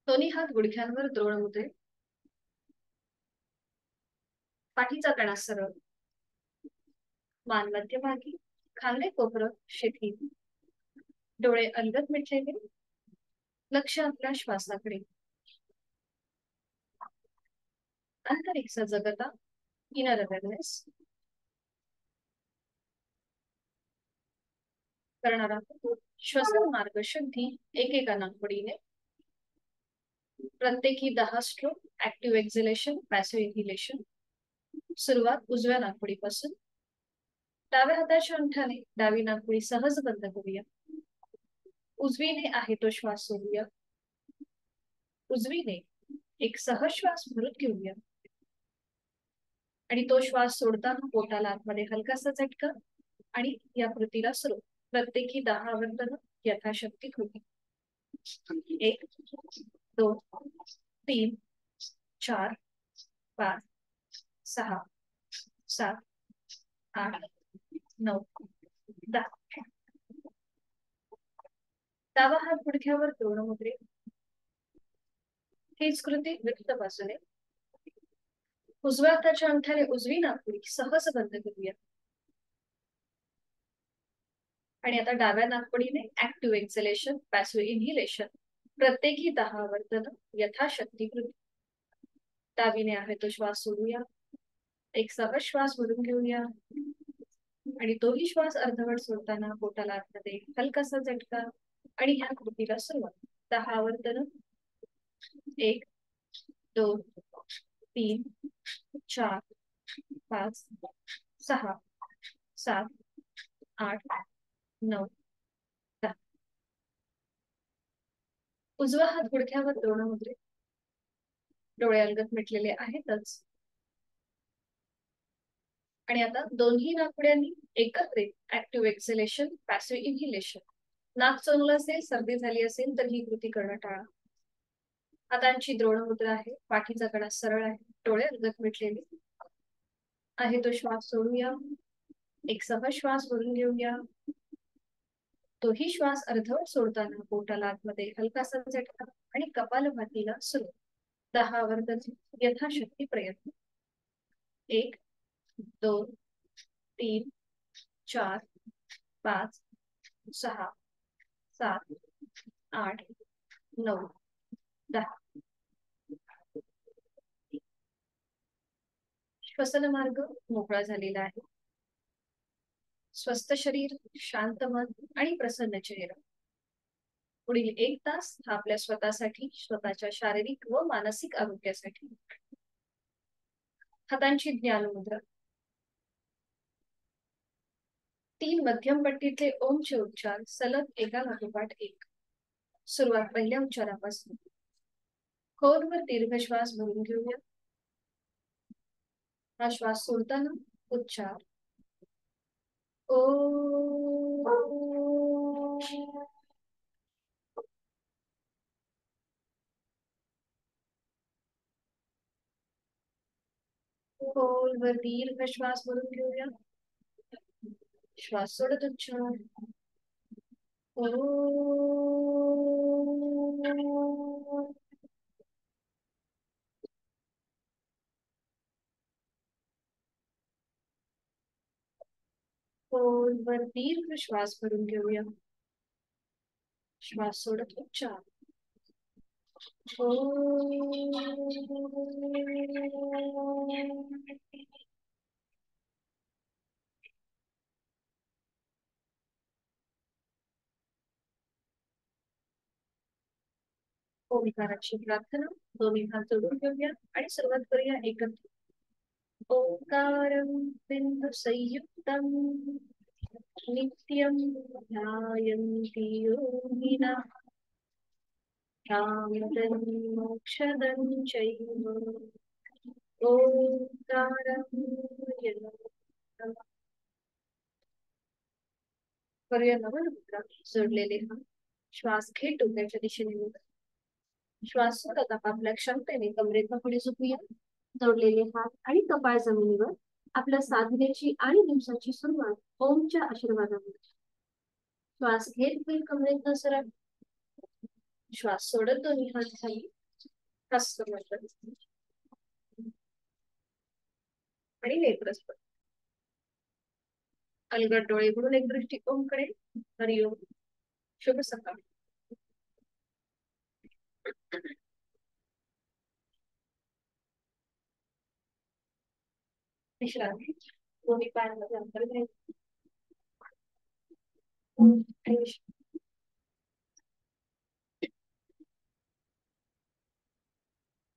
दोन्ही हात गुडघ्यांवर द्रोण मुद्रेत. पाठीचा कणा सरळ. मान मध्यभागी. खांदे कोपरं शिथिल. डोळे अलगद मिटलेले. लक्ष आपल्या श्वासाकडे. आंतरिक सजगता. Inner awareness. करणार आहोत श्वसन मार्ग शुद्धी एकेका नाकपुडीने. प्रत्येकी 10 stroke. Active exhalation, passive inhalation. सुरुवात उजव्या नाकपुडीपासून. डाव्या हाताच्या अंगठ्याने डावी नाकपुडी सहज बंद करूया. उजवीने आहे तो श्वास सोडूया. उजवीने एक सहज श्वास भरून घेऊया आणि तो श्वास सोडताना पोटाला आतमध्ये हलकासा झटका आणि या कृतीला सुरू. प्रत्येकी 10 आवर्तन यथाशक्ती कृती. 1 2 3 4 5 6 7 8 9 10. डावा हात गुडघ्यावर द्रोण मुद्रेत. हीच कृती विरुद्ध बाजूने. उजव्या हाताच्या अंगठ्याने उजवी नाकपुडी सहज बंद करूया आणि आता डाव्या नाकपुडीने ऍक्टिव्ह एक्झिलेशन, पॅसिव्ह इन्हिलेशन. प्रत्येकी 10 आवर्तन यथाशक्ती कृती. डावीने आहे तो श्वास सोडूया. एक सहज श्वास भरून घेऊया आणि तोही श्वास अर्धवट सोडताना पोटाला आतमध्ये हलकासा झटका आणि ह्या कृतीला सुरुवात. 10 आवर्तन. 1 2 3 4 5 6 7 8 9 10. उजवा हात गुडघ्यावर द्रोण मुद्रेत. डोळे अलगद मिटलेले आहेतच आणि आता दोन्ही नाकपुड्यांनी एकत्रित ऍक्टिव्ह एक्झिलेशन, पॅसिव्ह इन्हिलेशन. नाक चोंदलं असेल, सर्दी झाली असेल तर ही कृती करणं टाळा. हातांची द्रोण मुद्रा आहे. पाठीचा कणा सरळ आहे. डोळे अलगद मिटलेले आहे तो श्वास सोडूया. एक सहज श्वास भरून घेऊया. तोही श्वास अर्धवट सोडताना पोटाला आतमध्ये हलकासा झटका आणि कपालभातीला सुरू. 10 आवर्तन यथाशक्ती प्रयत्न. 1 2 3 4 5 6 7 8 9 10. श्वसन मार्ग मोकळा झालेला आहे. स्वस्थ शरीर, शांत मन आणि प्रसन्न चेहरा. पुढील 1 तास हा आपल्या स्वतःसाठी, स्वतःच्या शारीरिक व मानसिक आरोग्यासाठी. हातांची ज्ञान मुद्रा. 3 मध्यम पट्टीतले ओमचे उच्चार सलग एका लागोपाठ एक. सुरुवात पहिल्या उच्चारापासून. खोलवर दीर्घ श्वास भरून घेऊया. हा श्वास सोडताना उच्चार ओ. खोलवर दीर्घ श्वास भरून घेऊया. श्वास सोडत उच्चार ओ. खोलवर दीर्घ श्वास भरून घेऊया. श्वास सोडत उच्चार ओ. ओंकाराची प्रार्थना. दोन्ही हात जोडून घेऊया आणि सुरुवात करूया एकत्र. ओंकारं बिंदु संयुक्तं नित्यं ध्यायन्ति योगिनः शान्तं मोक्षदं चैव. ओंकारं करूया नवमुद्रा. जोडलेले हात. श्वास घेत डोक्याच्या दिशेने नेऊया. श्वास सोडत आपापल्या क्षमतेने कमरेत पुढे झुकूया. जोडलेले हात आणि कपाळ जमिनीवर. आपल्या साधनेची आणि दिवसाची सुरुवात ओमच्या आशीर्वादाने. श्वास घेत होईल कमरेत सरळ. श्वास सोडत दोन्ही हात खाली. हस्त आणि नेत्रस्पर्श. अलगद डोळे म्हणून एक दृष्टिकोनकडे. हरिओम. शुभ सकाळ. विश्रांती. दोन्ही पायांमध्ये अंतर घ्यायचं आणि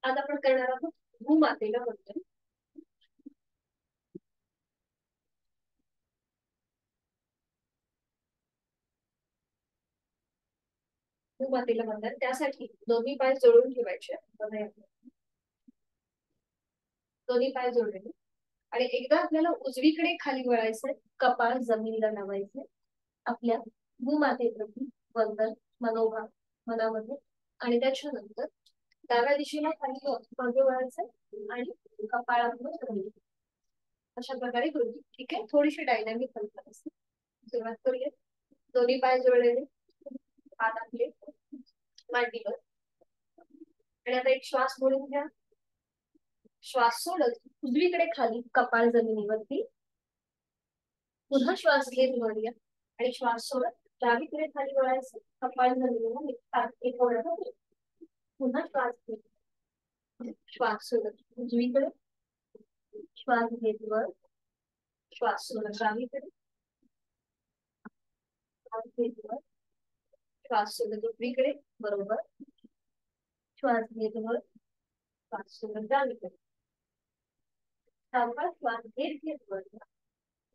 आज आपण करणार आहोत भूमातेला वंदन. भूमातेला वंदन त्यासाठी दोन्ही पाय जोडून ठेवायचे. दोन्ही पाय जोडले आणि एकदा आपल्याला उजवीकडे खाली वळायचंय. कपाळ जमिनीला लावायचंय. आपल्या भूमातेप्रती वंदन मनोभाव मनामध्ये. आणि त्याच्यानंतर डाव्या दिशेला खाली मागे वळायचंय आणि कपाळावर अशा प्रकारे कृती. ठीक आहे. थोडीशी डायनॅमिक कल्पना असते. सुरुवात करूया. दोन्ही पाय जोडलेले, हात आपले मांडीवर. आणि आता एक श्वास म्हणून घ्या. श्वास सोडत उजवीकडे खाली कपाळ जमिनीवरती. पुन्हा श्वास घेत वळूया आणि श्वास सोडत डावीकडे खाली वळायचं. कपाळ जमिनीला. पुन्हा श्वास घेत श्वास सोडत उजवीकडे. श्वास घेत वर. श्वास सोडत डावीकडे. श्वास घेत वर. श्वास सोडत उजवीकडे. बरोबर. श्वास घेत वर. श्वास सोडत डावीकडे. सावकाश श्वास घेत घेत वर.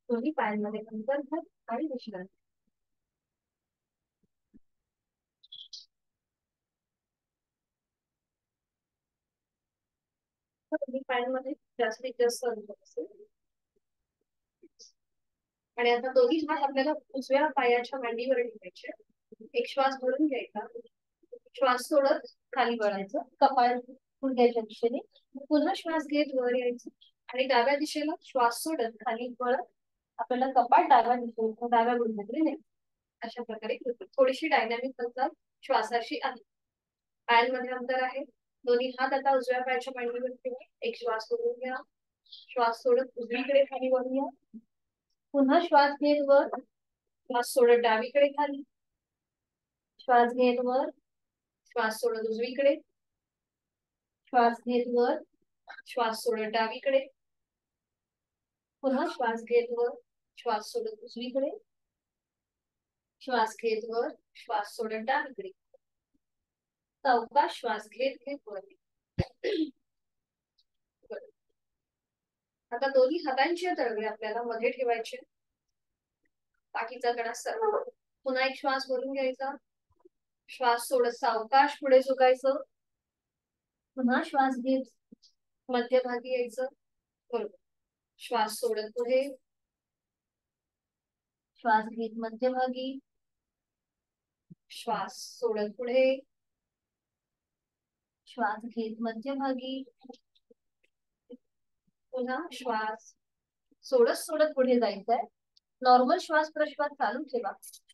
दोन्ही पायांमध्ये अंतर घ्या आणि विश्रांती. दोन्ही पायांमध्ये जास्तीत जास्त अंतर असेल. आणि आता दोन्ही हात आपल्याला उजव्या पायाच्या मांडीवर ठेवायचे. एक श्वास भरून घ्यायचा. श्वास सोडत खाली वळायचं. कपाळ गुडघ्याच्या दिशेने. पुन्हा श्वास घेत वर यायचं आणि डाव्या दिशेला श्वास सोडत खाली वळत आपल्याला कपाळ डाव्या दिशेने डाव्या गुडघ्याकडे न्यायचं. अशा प्रकारे थोडीशी डायनॅमिक हालचाल श्वासाची आहे. पायांमध्ये अंतर आहे. दोन्ही हात आता उजव्या पायाच्या मांडीवर ठेवा. एक श्वास सोडून घ्या. श्वास सोडत उजवीकडे खाली वळूया. पुन्हा श्वास घेत वर. श्वास सोडत डावीकडे खाली. श्वास घेत वर. श्वास सोडत उजवीकडे. श्वास घेत वर. श्वास सोडत डावीकडे. पुन्हा श्वास घेत वर. श्वास सोडत उजवीकडे. श्वास घेत वर. श्वास सोडत डावीकडे. सावकाश श्वास घेत घेत वर. आता दोन्ही हातांचे तळवे आपल्याला मध्ये ठेवायचे. पाठीचा कणा सरळ. पुन्हा एक श्वास भरून घ्यायचा. श्वास सोडत सावकाश पुढे झुकायचं. पुन्हा श्वास घेत मध्यभागी यायचं. बरोबर. श्वास सोडत पुढे. श्वास घेत मध्यभागी. श्वास सोडत पुढे. श्वास घेत मध्यभागी. पुन्हा श्वास सोडत सोडत पुढे जायचंय. नॉर्मल श्वास प्रश्वास चालू ठेवा.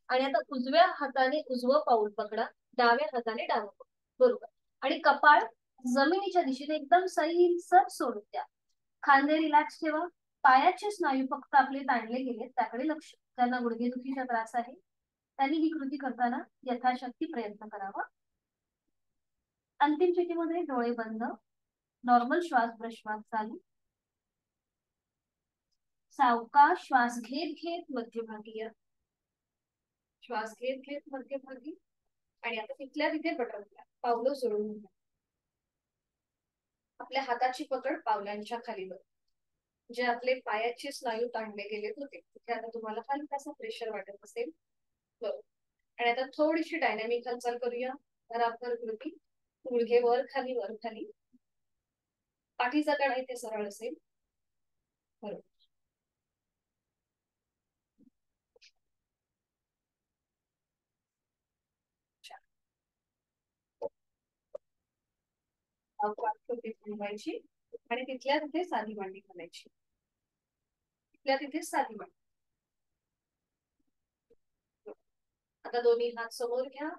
आणि आता उजव्या हाताने उजवं पाऊल पकडा. डाव्या हाताने डावं पाऊल. बरोबर. आणि कपाळ जमिनीच्या दिशेने एकदम सैलसर सोडून द्या. खांदे रिलॅक्स ठेवा. पायाचे स्नायू फक्त आपले ताणले गेले त्याकडे लक्ष. त्यांना गुडघेदुखीचा त्रास आहे त्यांनी ही कृती करताना यथाशक्ती प्रयत्न करावा. अंतिम चिठीमध्ये डोळे बंद. नॉर्मल श्वास प्रश्वास चालू. सावकाश श्वास घेत घेत मध्यभागी या. श्वास घेत घेत मध्यभागी. आणि आता तिथल्या तिथे पटवल्या. पावलं सोडून घ्या. आपल्या हाताची पकड पावलांच्या खाली बघ. जे आपले पायाचे स्नायू ताणले गेले होते तिथे आता तुम्हाला हलकासा प्रेशर वाटत असेल. बरोबर. आणि आता थोडीशी डायनॅमिक हालचाल करूया. बराबर कृती. गुडघे वर खाली वर खाली. पाठीचा कणा इथे सरळ असेल. बरोबर. थांबायची आणि तिथल्या तिथे साधी मांडी घालायची. तिथल्या तिथे साधी मांडी. आता दोन्ही हात समोर घ्या.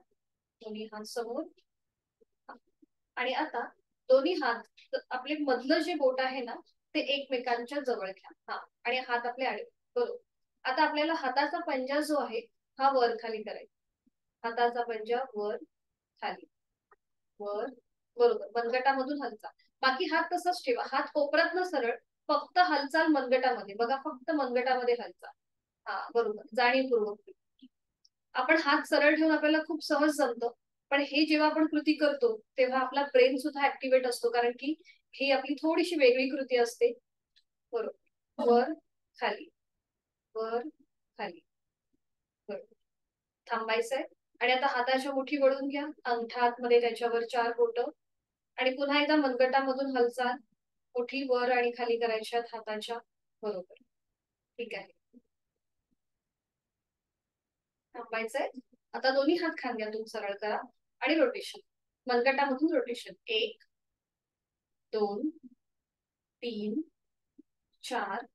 दोन्ही हात समोर. आणि आता दोन्ही हात आपले मधलं जे बोट आहे ना ते एकमेकांच्या जवळ घ्या. हा, आणि हात आपले आडवे. बरोबर. आता आपल्याला हाताचा पंजा जो आहे हा वर खाली करायचा. हाताचा पंजा वर खाली, वर, बरोबर. मनगटामधून हालचाल. बाकी हात तसाच ठेवा. हात कोपरात न सरळ, फक्त हालचाल मनगटामध्ये. बघा, फक्त मनगटामध्ये हालचाल. हा, बरोबर. जाणीवपूर्वक. आपण हात सरळ ठेवून आपल्याला खूप सहज जमतं, पण हे जेव्हा आपण कृती करतो तेव्हा आपला ब्रेन सुद्धा ऍक्टिव्हेट असतो, कारण की ही आपली थोडीशी वेगळी कृती असते. बरोबर. वर खाली, वर खाली, बरोबर. थांबायचंय. आणि आता हाताच्या मुठी वळून घ्या. अंगठा आतमध्ये, त्याच्यावर 4 बोट, आणि पुन्हा एकदा मनगटामधून हालचाल. मुठी वर आणि खाली करायच्यात हाताच्या. बरोबर. ठीक आहे. थांबायचंय. आता दोन्ही हात खांद्यातून सरळ करा आणि रोटेशन. मनगटामधून रोटेशन. 1, 2, 3, 4,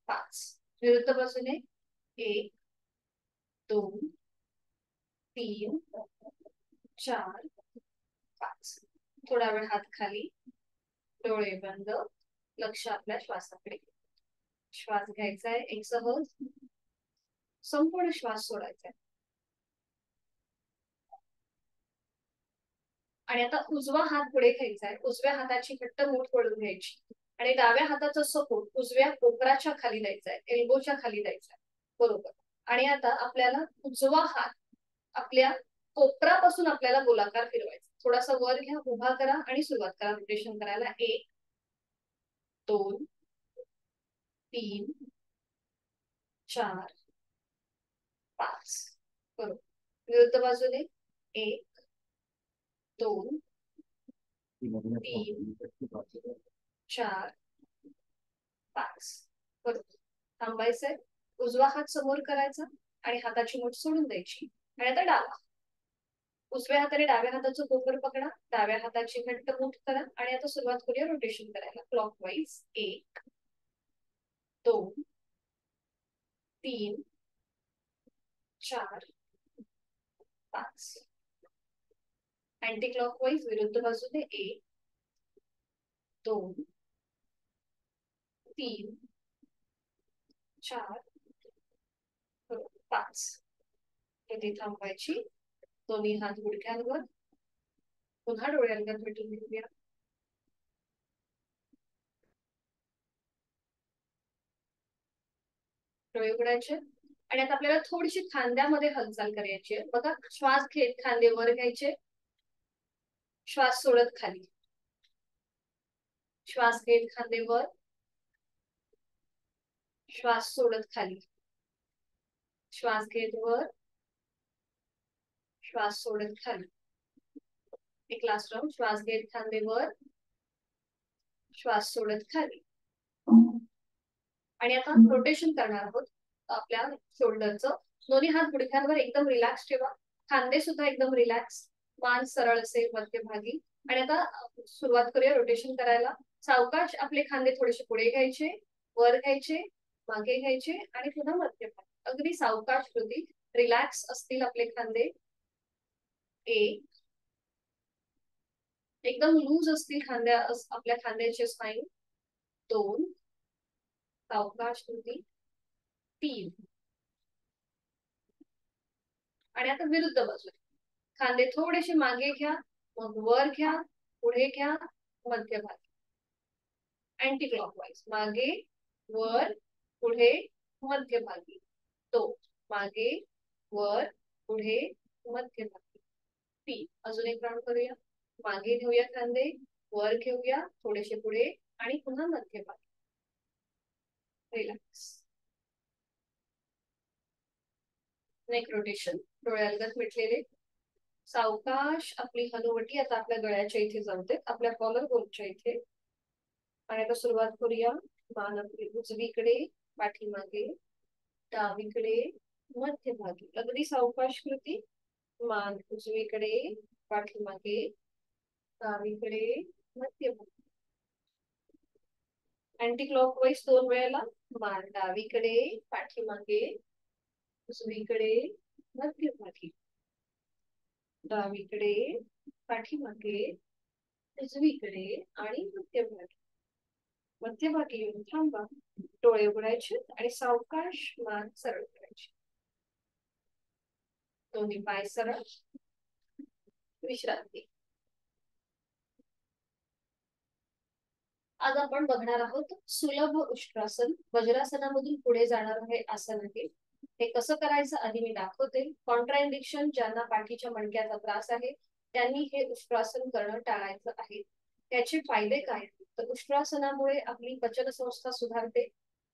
5. विरुद्ध बाजूने 1, 2, 3, 4, 5. थोडा वेळ हात खाली, डोळे बंद, लक्ष आपल्या श्वासाकडे. श्वास घ्यायचा आहे एक सहज, संपूर्ण श्वास सोडायचा आहे. आणि आता उजवा हात पुढे घ्यायचा आहे. उजव्या हाताची घट्ट मूठ वळून घ्यायची आणि डाव्या हाताचा सपोर्ट उजव्या कोपराच्या खाली द्यायचा आहे, एल्बोच्या खाली द्यायचा आहे. बरोबर. आणि आता आपल्याला उजवा हात आपल्या कोपरापासून आपल्याला गोलाकार फिरवायचा. थोडासा वर घ्या, उभा करा आणि सुरुवात करा रोटेशन करायला. 1, 2, 3, 4, 5. बरोबर. विरुद्ध बाजूने 1, 2, 3, 4, 5. बरोबर. थांबायचंय. उजवा हात समोर करायचा आणि हाताची मूठ सोडून द्यायची. आणि आता डावा. उजव्या हाताने डाव्या हाताचं कोपर पकडा, डाव्या हाताची घट्ट मूठ करा आणि आता सुरुवात करूया रोटेशन करायला. क्लॉकवाईज. 1, 2, 3, 4, 5. अँटी क्लॉकवाईज विरुद्ध बाजूने. 1, 2, 3, 4, 5. इथे थांबायची. दोन्ही हात गुडघ्यांवर. पुन्हा डोळ्यांना भेटून घेऊया. डोळे उघडायचे. आणि आता आपल्याला थोडीशी खांद्यामध्ये हालचाल करायची आहे. बघा, श्वास घेत खांदे वर घ्यायचे, श्वास सोडत खाली. श्वास घेत खांदे वर, श्वास सोडत खाली. श्वास घेत वर, श्वास सोडत खाली. एक लास्ट राऊंड. श्वास घेत खांदे वर, श्वास सोडत खाली. आणि आता रोटेशन करणार आहोत आपल्या शोल्डरचं. दोन्ही हात गुडघ्यांवर एकदम रिलॅक्स ठेवा. खांदे सुद्धा एकदम रिलॅक्स. मान सरळ असेल मध्यभागी. आणि आता सुरुवात करूया रोटेशन करायला. सावकाश आपले खांदे थोडेसे पुढे घ्यायचे, वर घ्यायचे, मागे घ्यायचे आणि पुन्हा मध्यभागी. अगदी सावकाश कृती. रिलॅक्स असतील आपले खांदे. 1, एकदम लूज असतील आपल्या खांद्याचे स्पाईन. 2, सावकाश कृती. 3. आणि आता विरुद्ध बाजू. खांदे थोडेसे मागे घ्या, मग वर घ्या, पुढे घ्या, मध्यभागी. Anti clockwise. मागे, वर, पुढे, मध्यभागी. 2, मागे, वर, पुढे, मध्यभागी. 3. अजून एक राऊंड करूया. मागे घेऊया खांदे, वर घेऊया, थोडेसे पुढे आणि पुन्हा मध्यभागी. रिलॅक्स. Neck rotation. डोळे अलगद मिटलेले. सावकाश आपली हनुवटी आता आपल्या गळ्याच्या इथे जमते, आपल्या कॉलर बोनच्या इथे. आणि आता सुरुवात करूया. मान आपली उजवीकडे, पाठीमागे, डावीकडे, मध्यभागी. अगदी सावकाश कृती. मान उजवीकडे, पाठीमागे, डावीकडे, मध्यभागी. अँटी क्लॉकवाईज 2 वेळेला. मान डावीकडे, पाठीमागे, उजवीकडे, मध्यभागी, डावीकडे, पाठीमागे, उजवीकडे आणि मध्यभागी. मध्यभागी येऊन थांबा, डोळे उघडायचे आणि सावकाश मान सरळ करायची. दोन्ही पाय सरळ, विश्रांती. आज आपण बघणार आहोत सुलभ उष्ट्रासन. वज्रासनामधून पुढे जाणार हे आसन आहे. हे कसं करायचं आधी मी दाखवते. कॉन्ट्राइंडिक्शन, ज्यांना पाठीच्या मणक्याचा त्रास आहे त्यांनी हे उष्ट्रासन करणं टाळायचं आहे. त्याचे फायदे काय? तर उष्ट्रासनामुळे आपली पचन संस्था सुधारते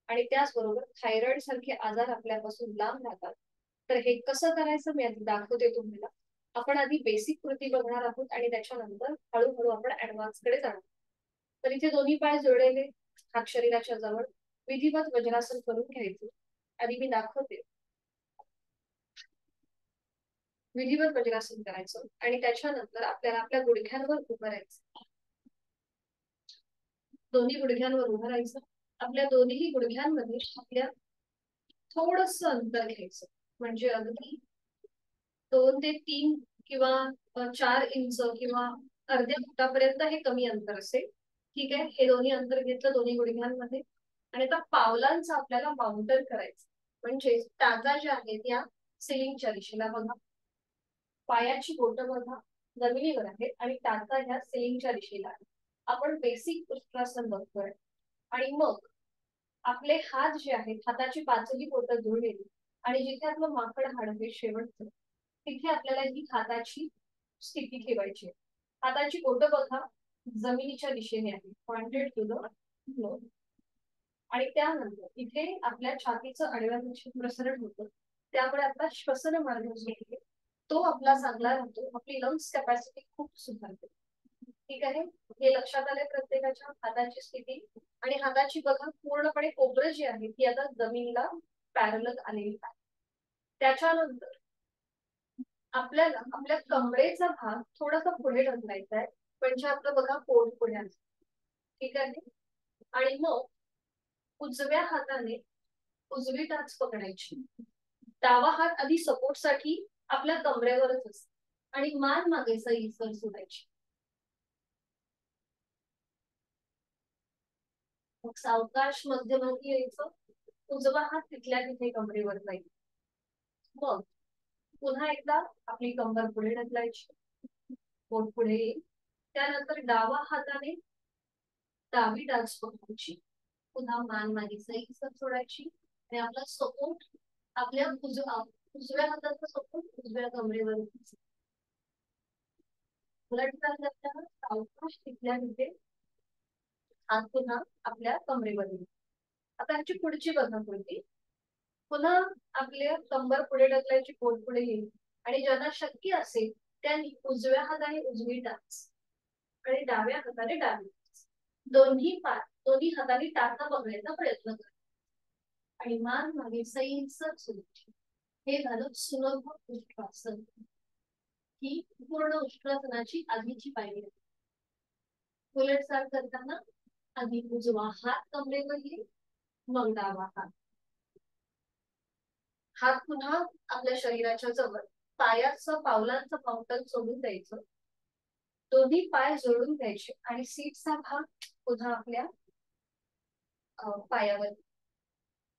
आणि त्याचबरोबर थायरॉइड सारखे आजार आपल्यापासून लांब राहतात. तर हे कसं करायचं मी आधी दाखवते तुम्हाला. आपण आधी बेसिक कृती बघणार आहोत आणि त्याच्यानंतर हळूहळू आपण ऍडव्हान्स कडे जाणार. तर इथे दोन्ही पाय जोडलेले, हात शरीराच्या जवळ, विधिवत वज्रासन करून घ्यायचे. आधी मी दाखवते. विधिवत वज्रासन करायचं आणि त्याच्यानंतर आपल्याला आपल्या गुडघ्यांवर उभं राहायचं. दोन्ही गुडघ्यांवर उभं राहायचं. आपल्या दोन्ही गुडघ्यांमध्ये आपल्या थोडस अंतर घ्यायचं, म्हणजे अगदी 2 ते 3 किंवा 4 इंच किंवा अर्ध्या फुटापर्यंत हे कमी अंतर असेल. ठीक आहे, हे दोन्ही अंतर घेतलं दोन्ही गुडघ्यांमध्ये आणि आता पावलांचं आपल्याला माउंटन करायचं. म्हणजे टाचा ज्या आहेत या सिलिंगच्या दिशेला बघा, पायाची बोटं बघा जमिनीवर आहेत आणि टाचा ह्या सिलिंगच्या दिशेला आहे. आपण बेसिक उष्ट्रासन बघतोय आणि मग आपले हात जे आहेत, हाताची पाचही बोटं जोडलेली आणि जिथे आपलं माकड हाड हे शेवटचं, तिथे आपल्याला ही हाताची स्थिती ठेवायची. हाताची बोटं बघा जमिनीच्या दिशेने आहे, पॉइंटेड टू द फ्लोर. आणि त्यानंतर इथे आपल्या छातीचं आडव्या दिशेने प्रसरण होतं, त्यामुळे आपला श्वसन मार्ग जो आहे तो आपला चांगला राहतो, आपली लंग्स कॅपॅसिटी खूप सुधारते. ठीक आहे, हे लक्षात आले प्रत्येकाच्या. हाताची स्थिती आणि हाताची बघा पूर्णपणे कोपरं जी आहे ती आता जमिनीला पॅरलल आलेली आहे. त्याच्यानंतर आपल्याला आपल्या कमरेचा भाग थोडासा पुढे ढकलायचा आहे, म्हणजे आपलं बघा पोट पुढे असतं. ठीक आहे, आणि मग उजव्या हाताने उजवी टाच पकडायची. डावा हात आधी सपोर्ट साठी आपल्या कमरेवरच असतो आणि मान मागे सैलसर सोडायची. मग सावकाश मध्यभागी यायचं, उजवा हात तिथल्या तिथे कमरेवर जाईल. मग पुन्हा एकदा आपली कंबर पुढे ढकलायची, पोट पुढे येईल. त्यानंतर डावा हाताने डावी टाच पकडायची, पुन्हा मान मागे सैलसर सोडायची आणि आपला सपोर्ट आपल्या उजव्या हाताचा सपोर्ट उजव्या कमरेवर. उलट करताना सावकाश तिथल्या तिथे हात पुन्हा आपल्या कमरेवर येईल. आता ह्याची पुढची बघा कृती. पुन्हा आपले कंबर पुढे ढकलायची, पोट पुढे येईल आणि ज्यांना शक्य असेल त्यांनी उजव्या हाताने उजवी टाच आणि डाव्या हाताने डावी टाच, दोन्ही हाताने टाचा पकडायचा प्रयत्न करा आणि मान मागे सैलसर सोडायची. हे झालं सुलभ उष्ट्रासन. ही पूर्ण उष्ट्रासनाची आधीची पायरी आहे. उलट चाल करताना आधी उजवा हात कमरेवर येईल, मग डावा हात. हात पुन्हा आपल्या शरीराच्या जवळ, पायाचं पावलांचं माउंटन सोडून द्यायचं, दोन्ही पाय जोडून द्यायचे आणि सीटचा भाग पुन्हा आपल्या पायावर.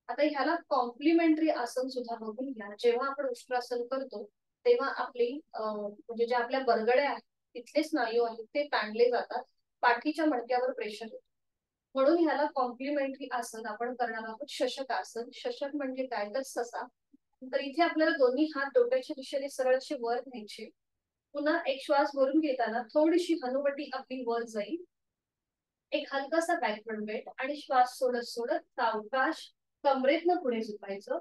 आता ह्याला कॉम्प्लिमेंटरी आसन सुद्धा बघून घ्या. जेव्हा आपण उष्ट्रासन करतो तेव्हा आपली म्हणजे ज्या आपल्या बरगड्या आहेत तिथले स्नायू आहेत ते ताणले जातात, पाठीच्या मणक्यावर प्रेशर येतो. म्हणून ह्याला कॉम्प्लिमेंटरी आसन आपण करणार आहोत शशक आसन. शशक म्हणजे काय तर ससा. तर इथे आपल्याला दोन्ही हात डोक्याच्या दिशेने सरळचे वर न्यायचे. पुन्हा एक श्वास भरून घेताना थोडीशी हनुवटी आपली वर जाईल, एक हलकासा बॅकवर्ड बेंड आणि श्वास सोडत सोडत सावकाश कमरेतनं पुढे झुकायचं.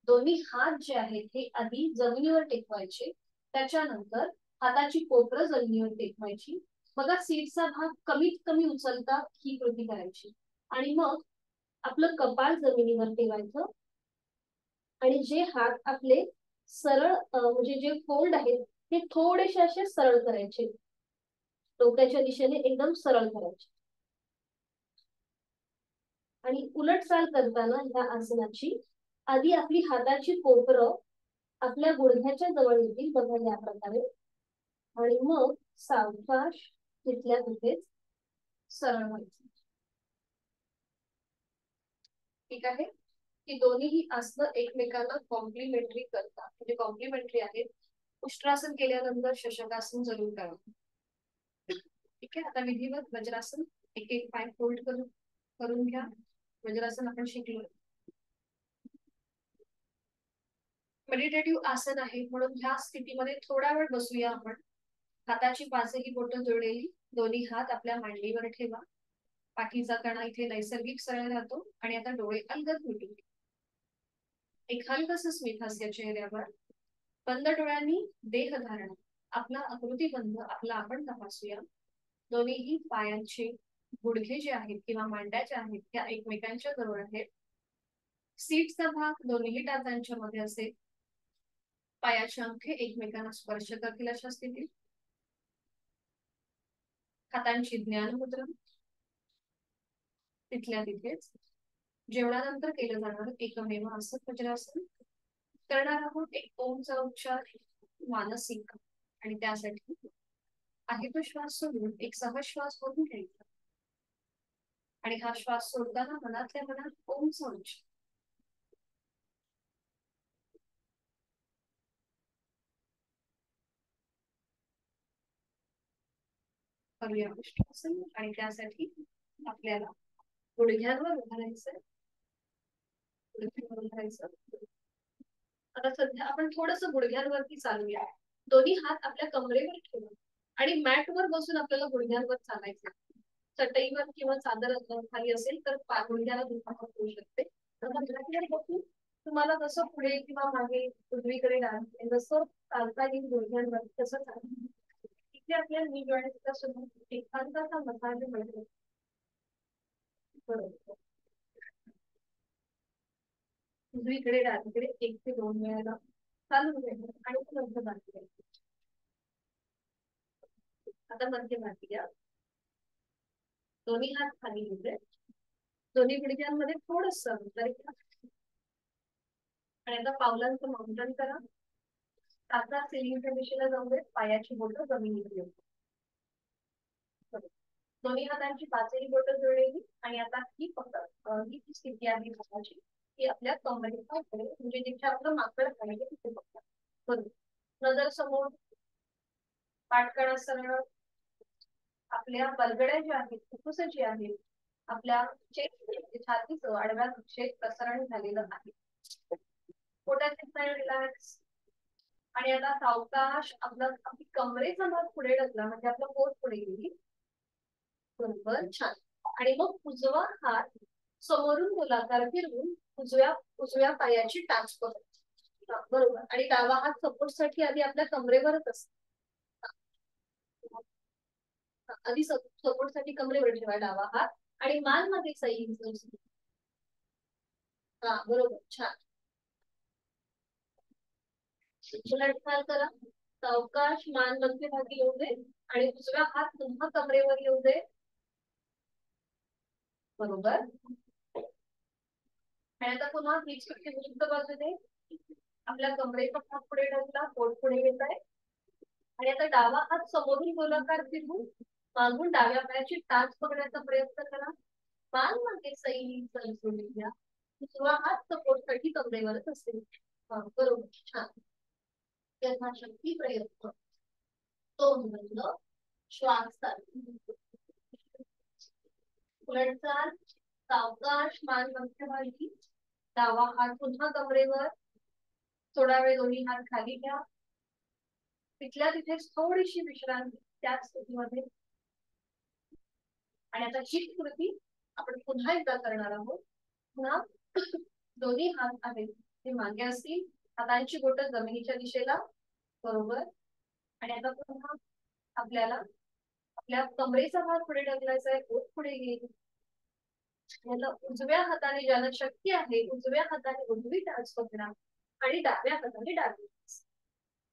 दोन्ही हात जे आहेत हे आधी जमिनीवर टेकवायचे, त्याच्यानंतर हाताची कोपरं जमिनीवर टेकवायची. बघा सीटचा भाग कमीत कमी उचलता ही कृती करायची आणि मग आपलं कपाळ जमिनीवर ठेवायचं आणि जे हात आपले सरळ म्हणजे जे फोल्ड आहेत ते थोडेसे असे सरळ करायचे, डोक्याच्या दिशेने एकदम सरळ करायचे. आणि उलट चाल करताना ह्या आसनाची आधी आपली हाताची कोपरं आपल्या गुडघ्याच्या जवळ येतील बघा या प्रकारे आणि मग सावकाश तिथल्या तिथेच सरळ व्हायचं. ठीक आहे, की दोन्हीही आसनं एकमेकांना कॉम्प्लिमेंटरी करतात, म्हणजे कॉम्प्लिमेंटरी आहेत. उष्ट्रासन केल्यानंतर शशकासन जरूर करा. ठीक आहे, आता विधिवत वज्रासन एक एक पाय फोल्ड करून घ्या. वज्रासन आपण शिकलो. मेडिटेटिव्ह आसन आहे म्हणून ह्या स्थितीमध्ये थोडा वेळ बसूया आपण. हाताची पाचही बोटं जोडलेली, दोन्ही हात आपल्या मांडीवर ठेवा. पाठीचा कणा इथे नैसर्गिक सरळ राहतो आणि आता डोळे अलगद मिटून एक हलकस स्मितहास्य चेहऱ्यावर. बंद डोळ्यांनी देह धारणा, आपला आकृती बंध, आपला आपण तपासूया. दोन्हीही पायांचे गुडघे जे आहेत किंवा मांड्या ज्या आहेत त्या एकमेकांच्या जवळ आहेत. सीटचा भाग दोन्ही टाचांच्या मध्ये असेल. पायाचे अंगठे एकमेकांना स्पर्श करतील अशा स्थितीत. हातांची ज्ञान मुद्रा तिथल्या तिथेच. जेवणानंतर केलं जाणार एकमेव आसन वज्रासन. करणार आहोत एक ओमचा उच्चार मानसिक, आणि त्यासाठी आहे तो श्वास सोडून एक सहज श्वास भरून घ्यायचा. आणि हा श्वास सोडताना मनातल्या मनात ओमचा उच्चार. करूया उष्ट्रासन, आणि त्यासाठी आपल्याला गुडघ्यांवर उभं राहायचं. गुडघ्यांवर राहायचं. आता सध्या आपण थोडस गुडघ्यांवरती चालूया. दोन्ही हात आपल्या कमरेवर ठेवून आणि मॅटवर बसून आपल्याला गुडघ्यांवर चालायचं. चटईवर किंवा चादर खाली असेल तर गुडघ्याला दुखापत होऊ शकते. बसून तुम्हाला जसं पुढे किंवा मागे उजवीकडे डावी जसं चालता येईल गुडघ्यांवर तसं चालतं. इथे आपल्या नी जॉईंटचा सुद्धा एखादाचा मसाज मिळतो. बरोबर. उजवीकडे डावीकडे 1 ते 2 वेळेला चालू घ्यायचं आणि मध्यभागी घ्यायचं. आता मध्यभागी घ्या. दोन्ही हात खाली घेतले. दोन्ही गुडघ्यांमध्ये थोडस अंतर घ्या. आणि आता पावलांचं माउंटन करा. टाचा सिलिंगच्या दिशेला जाऊ दे. पायाची बोटं जमिनीवर येऊ. दोन्ही हातांची पाचही बोटं जोडलेली, आणि आता ही ही स्थिती आहे हाताची ती आपल्या कमरेच्या पुढे, म्हणजे जिथे आपलं माकड पाहिजे तिथे बघा. बरोबर. नजर समोर, पाठकणा सरळ. आपल्या बलगड्या ज्या आहेत, फुफ्फुस जी आहेत, आपल्या छातीचं आडव्या कक्षेत प्रसारण झालेलं आहे. पोटाचे साईड रिलॅक्स. आणि आता सावकाश आपली कमरेचा भाग पुढे ढकला, म्हणजे आपलं पोट पुढे गेली. बरोबर, छान. आणि मग उजवा हात समोरून गोलाकार फिरवून उजव्या पायाची टाच करू. बरोबर. आणि डावा हात सपोर्ट साठी आधी आपल्या कमरेवरच असतो. आधी सपोर्ट साठी कमरेवर ठेवा डावा हात, आणि मान मध्ये सही. हा बरोबर, छान. उलटफाल करा. सावकाश मान मध्यभागी येऊ दे, आणि उजव्या हात पुन्हा कमरेवर येऊ दे. बरोबर. आणि आता पुन्हा विरुद्ध बाजूने आपल्या कमरेचा भाग पुढे ढकला, पोट पुढे येत आहे. आणि आता डावा हात समोरून गोलाकार फिरवून मागून डाव्या पायाची टाच पकडण्याचा प्रयत्न करा. मान मध्ये सही सोडून घ्या. उजवा हात सपोर्ट साठी कमरेवरच असेल. बरोबर, छान. यथाशक्ती प्रयत्न. तो म्हणजे श्वास उलटचाल. सावकाश मान मध्यभागी. डावा हात पुन्हा कमरेवर. थोडा वेळ दोन्ही हात खाली घ्या. तिथल्या तिथेच थोडीशी विश्रांती त्याच स्थितीमध्ये. आणि आता ही कृती आपण पुन्हा एकदा करणार आहोत. पुन्हा दोन्ही हात आहेत ते मागे असतील. हातांची बोटं जमिनीच्या दिशेला. बरोबर. आणि आता पुन्हा आपल्याला आपल्या कमरेचा भाग पुढे ढकलायचा आहे. पोट पुढे येईल. उजव्या हाताने ज्याला शक्य आहे उजव्या हाताने उजवी टाच पकडा, आणि डाव्या हाताने डावी.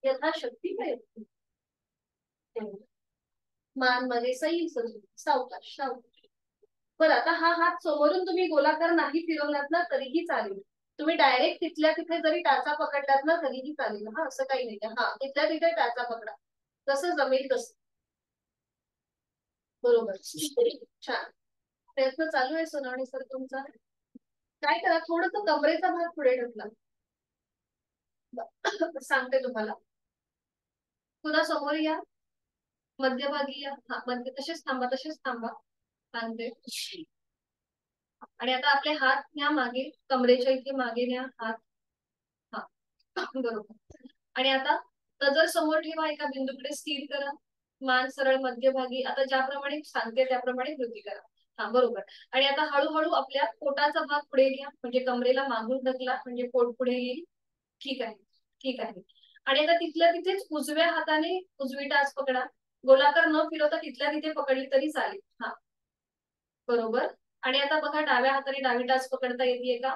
यथाशक्ती प्रयत्न. मान मध्ये सही सावकाश सावकाश. बरं, आता हा हात समोरून तुम्ही गोलाकार नाही फिरवलात ना तरीही चालेल. तुम्ही डायरेक्ट तिथल्या तिथे जरी टाचा पकडलात ना तरीही चालेल. हा, असं काही नाही. हा, तिथल्या तिथे टाचा पकडा, कसं जमेल तसं. बरोबर, छान. प्रयत्न चालू आहे सोनावणे सर तुमचा. काय करा, थोडस कमरेचा भाग पुढे ढकला. सांगते तुम्हाला. पुन्हा समोर या, मध्यभागी या. हा, मध्य. तसेच थांबा, तसेच थांबा. सांगते. आणि आता आपले हात न्या मागे, कमरेच्या इथे मागे न्या हात. हा, बरोबर. आणि आता नजर समोर ठेवा, एका बिंदूकडे स्थिर करा. मान सरळ मध्यभागी. आता ज्याप्रमाणे सांगते त्याप्रमाणे कृती करा. हा, बरोबर. आणि आता हळूहळू आपल्या पोटाचा भाग पुढे घ्या, म्हणजे कमरेला मागून ढकला, म्हणजे पोट पुढे येईल. ठीक आहे, ठीक आहे. आणि आता तिथल्या तिथेच उजव्या हाताने उजवी टाच पकडा. गोलाकार न फिरवता तिथल्या तिथे पकडली तरी चालेल. हा, बरोबर. आणि आता बघा, डाव्या हाताने डावी टाच पकडता येते का?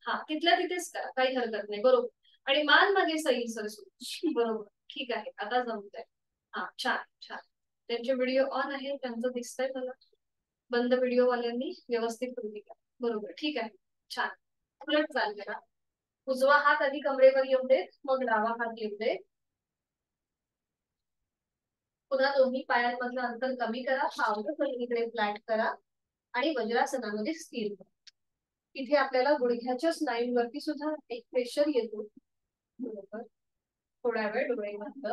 हा, तिथल्या तिथेच करा, काही हरकत नाही. बरोबर. आणि मान मागे सैल सरसू. बरोबर, ठीक आहे, आता जमतंय. हा, छान छान. त्यांचे व्हिडिओ ऑन आहे, त्यांचं दिसतंय मला. बंद व्हिडिओ वाल्यांनी व्यवस्थित कृती करा. बरोबर, ठीक आहे, छान. उलट चाल करा. उजवा हात आधी कमरेवर येऊ दे, मग डावा हात येऊ दे. पुन्हा दोन्ही पायांमधलं अंतर कमी करा, पावलं इकडे फ्लॅट करा आणि वज्रासनामध्ये स्थिर करा. इथे आपल्याला गुडघ्याच्या स्नायूंवरती सुद्धा एक प्रेशर येतो. बरोबर. थोडा वेळ डोळे बंद.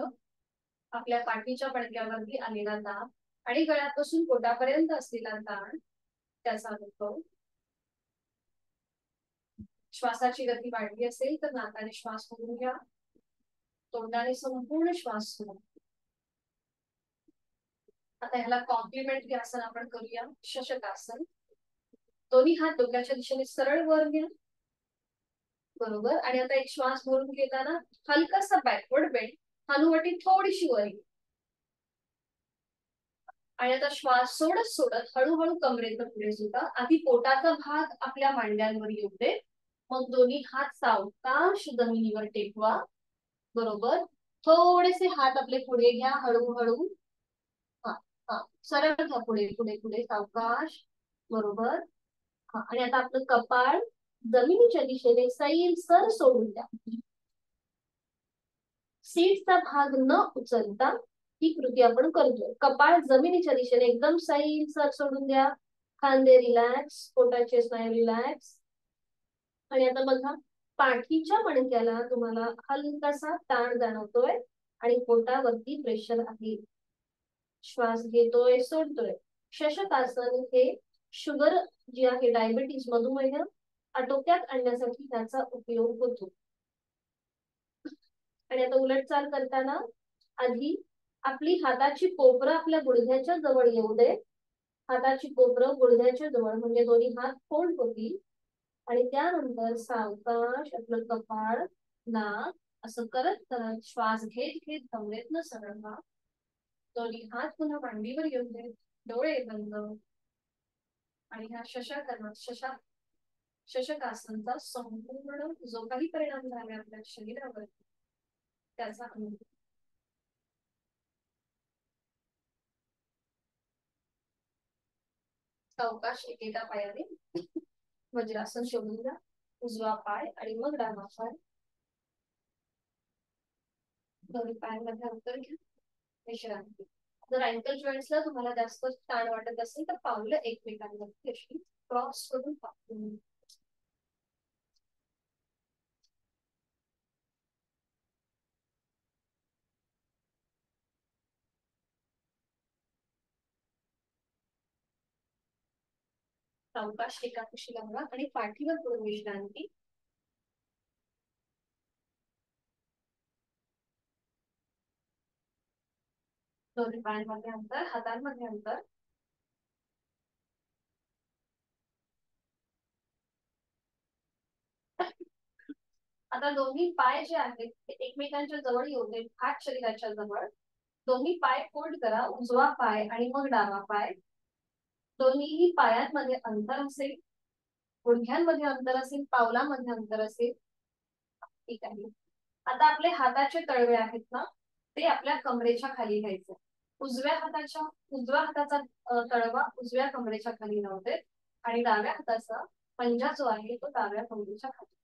आपल्या पाठीच्या मणक्यावरती आलेला दाब आणि गळ्यापासून पोटापर्यंत असलेला ताण, त्याचा अनुभव. श्वासाची गती वाढली असेल तर नाकाने श्वास सोडून घ्या, तोंडाने संपूर्ण श्वास सोडा. आता ह्याला कॉम्प्लिमेंटरी आसन आपण करूया, शशकासन. दोन्ही हात डोक्याच्या दिशेने सरळ वर घ्या. बरोबर. आणि आता एक श्वास भरून घेताना हलकासा बॅकवर्ड बेंड, हनुवटी थोडीशी वर येईल. आणि आता श्वास सोडत सोडत हळूहळू कमरेचं पुढे सुद्धा. आधी पोटाचा भाग आपल्या मांड्यांवर येऊ दे, मग दोन्ही हात सावकाश जमिनीवर टेकवा. बरोबर. थोडेसे हात आपले पुढे घ्या, हळूहळू. हा, हा, सरळ घ्या, पुढे पुढे पुढे सावकाश. बरोबर. हा, आणि आता आपलं कपाळ जमिनीच्या दिशेने सैल सर सोडून द्या. सीटचा भाग न उचलता ही कृती आपण करतोय. कपाळ जमिनीच्या दिशेने एकदम सैल सर सोडून द्या. खांदे रिलॅक्स, पोटाचे स्नायू रिलॅक्स. आणि आता बघा, पाठीच्या मणक्याला तुम्हाला हलकासा ताण जाणवतोय आणि पोटावरती प्रेशर आहे. श्वास घेतोय, सोडतोय. शशकासन हे शुगर जी आहे, डायबिटीज, मधुमेह आटोक्यात आणण्यासाठी त्याचा उपयोग होतो. आणि आता उलट चाल करताना आधी आपली हाताची कोपरं आपल्या गुडघ्याच्या जवळ येऊ दे. हाताची कोपरं गुडघ्याच्या जवळ, म्हणजे दोन्ही हात फोल्ड होतील. आणि त्यानंतर सावकाश आपलं कपाळ, नाक असं करत करत श्वास घेत घेत कमरेतनं सरळ व्हा. दोन्ही हात पुन्हा मांडीवर येऊ दे, डोळे बंद. आणि ह्या शशकासनचा संपूर्ण जो काही परिणाम झाला आपल्या शरीरावर, त्याचा अनुभव. सावकाश एकेका पायाने वज्रासन शोधून घ्या. उजवा पाय आणि मग डावा पाय. दोन्ही पायांमध्ये अंतर घ्या, विश्रांती. जर अँकल जॉईंट्सला तुम्हाला जास्त ताण वाटत असेल तर पावलं एकमेकांवरती अशी क्रॉस करून पाठवून. सावकाश एका कुशीला बघा आणि पाठीवर पडून विश्रांती. दोन्ही पायांमध्ये अंतर, हातांमध्ये अंतर. आता दोन्ही पाय जे आहेत ते एकमेकांच्या जवळ येऊ दे, हात शरीराच्या जवळ. दोन्ही पाय फोल्ड करा, उजवा पाय आणि मग डावा पाय. दोन्हीही पायांमध्ये अंतर असेल, गुडघ्यांमध्ये अंतर असेल, पावलामध्ये अंतर असेल. ठीक आहे. आता आपले हाताचे तळवे आहेत ना, ते आपल्या कमरेच्या खाली घ्यायचे. उजव्या हाताचा तळवा उजव्या कमरेच्या खाली लावते आणि डाव्या हाताचा पंजा जो आहे तो डाव्या कमरेच्या खाली.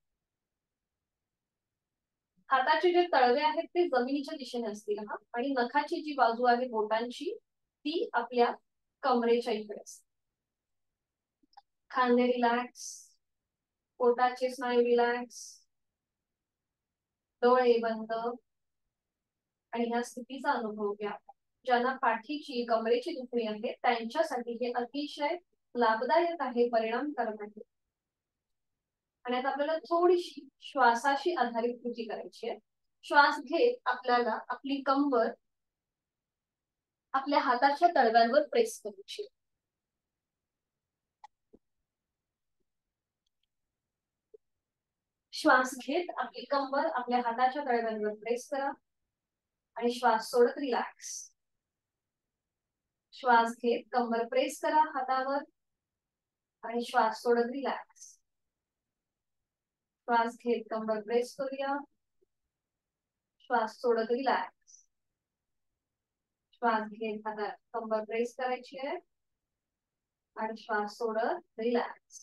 हाताचे जे तळवे आहेत ते जमिनीच्या दिशेने असतील हा. आणि नखाची जी बाजू आहे बोटांची, ती आपल्या कमरेच्या इकडे असते. खांदे रिलॅक्स, पोटाचे स्नायू रिलॅक्स, डोळे बंद आणि ह्या स्थितीचा अनुभव घ्या. ज्यांना पाठीची कमरेची दुखणी आहे त्यांच्यासाठी हे अतिशय लाभदायक आहे, परिणामकारक आहे. आणि आता आपल्याला थोडीशी श्वासाशी आधारित कृती करायची आहे. श्वास घेत आपल्याला आपली कंबर आपल्या हाताच्या तळव्यांवर प्रेस करायची. श्वास घेत आपली कंबर आपल्या हाताच्या तळव्यांवर प्रेस करा आणि श्वास सोडत रिलॅक्स. श्वास घेत कंबर प्रेस करा हातावर आणि श्वास सोडत रिलॅक्स. श्वास घेत कंबर प्रेस करूया, श्वास सोडत रिलॅक्स. श्वास घेत हातात कंबर प्रेस करायची आहे आणि श्वास सोडत रिलॅक्स.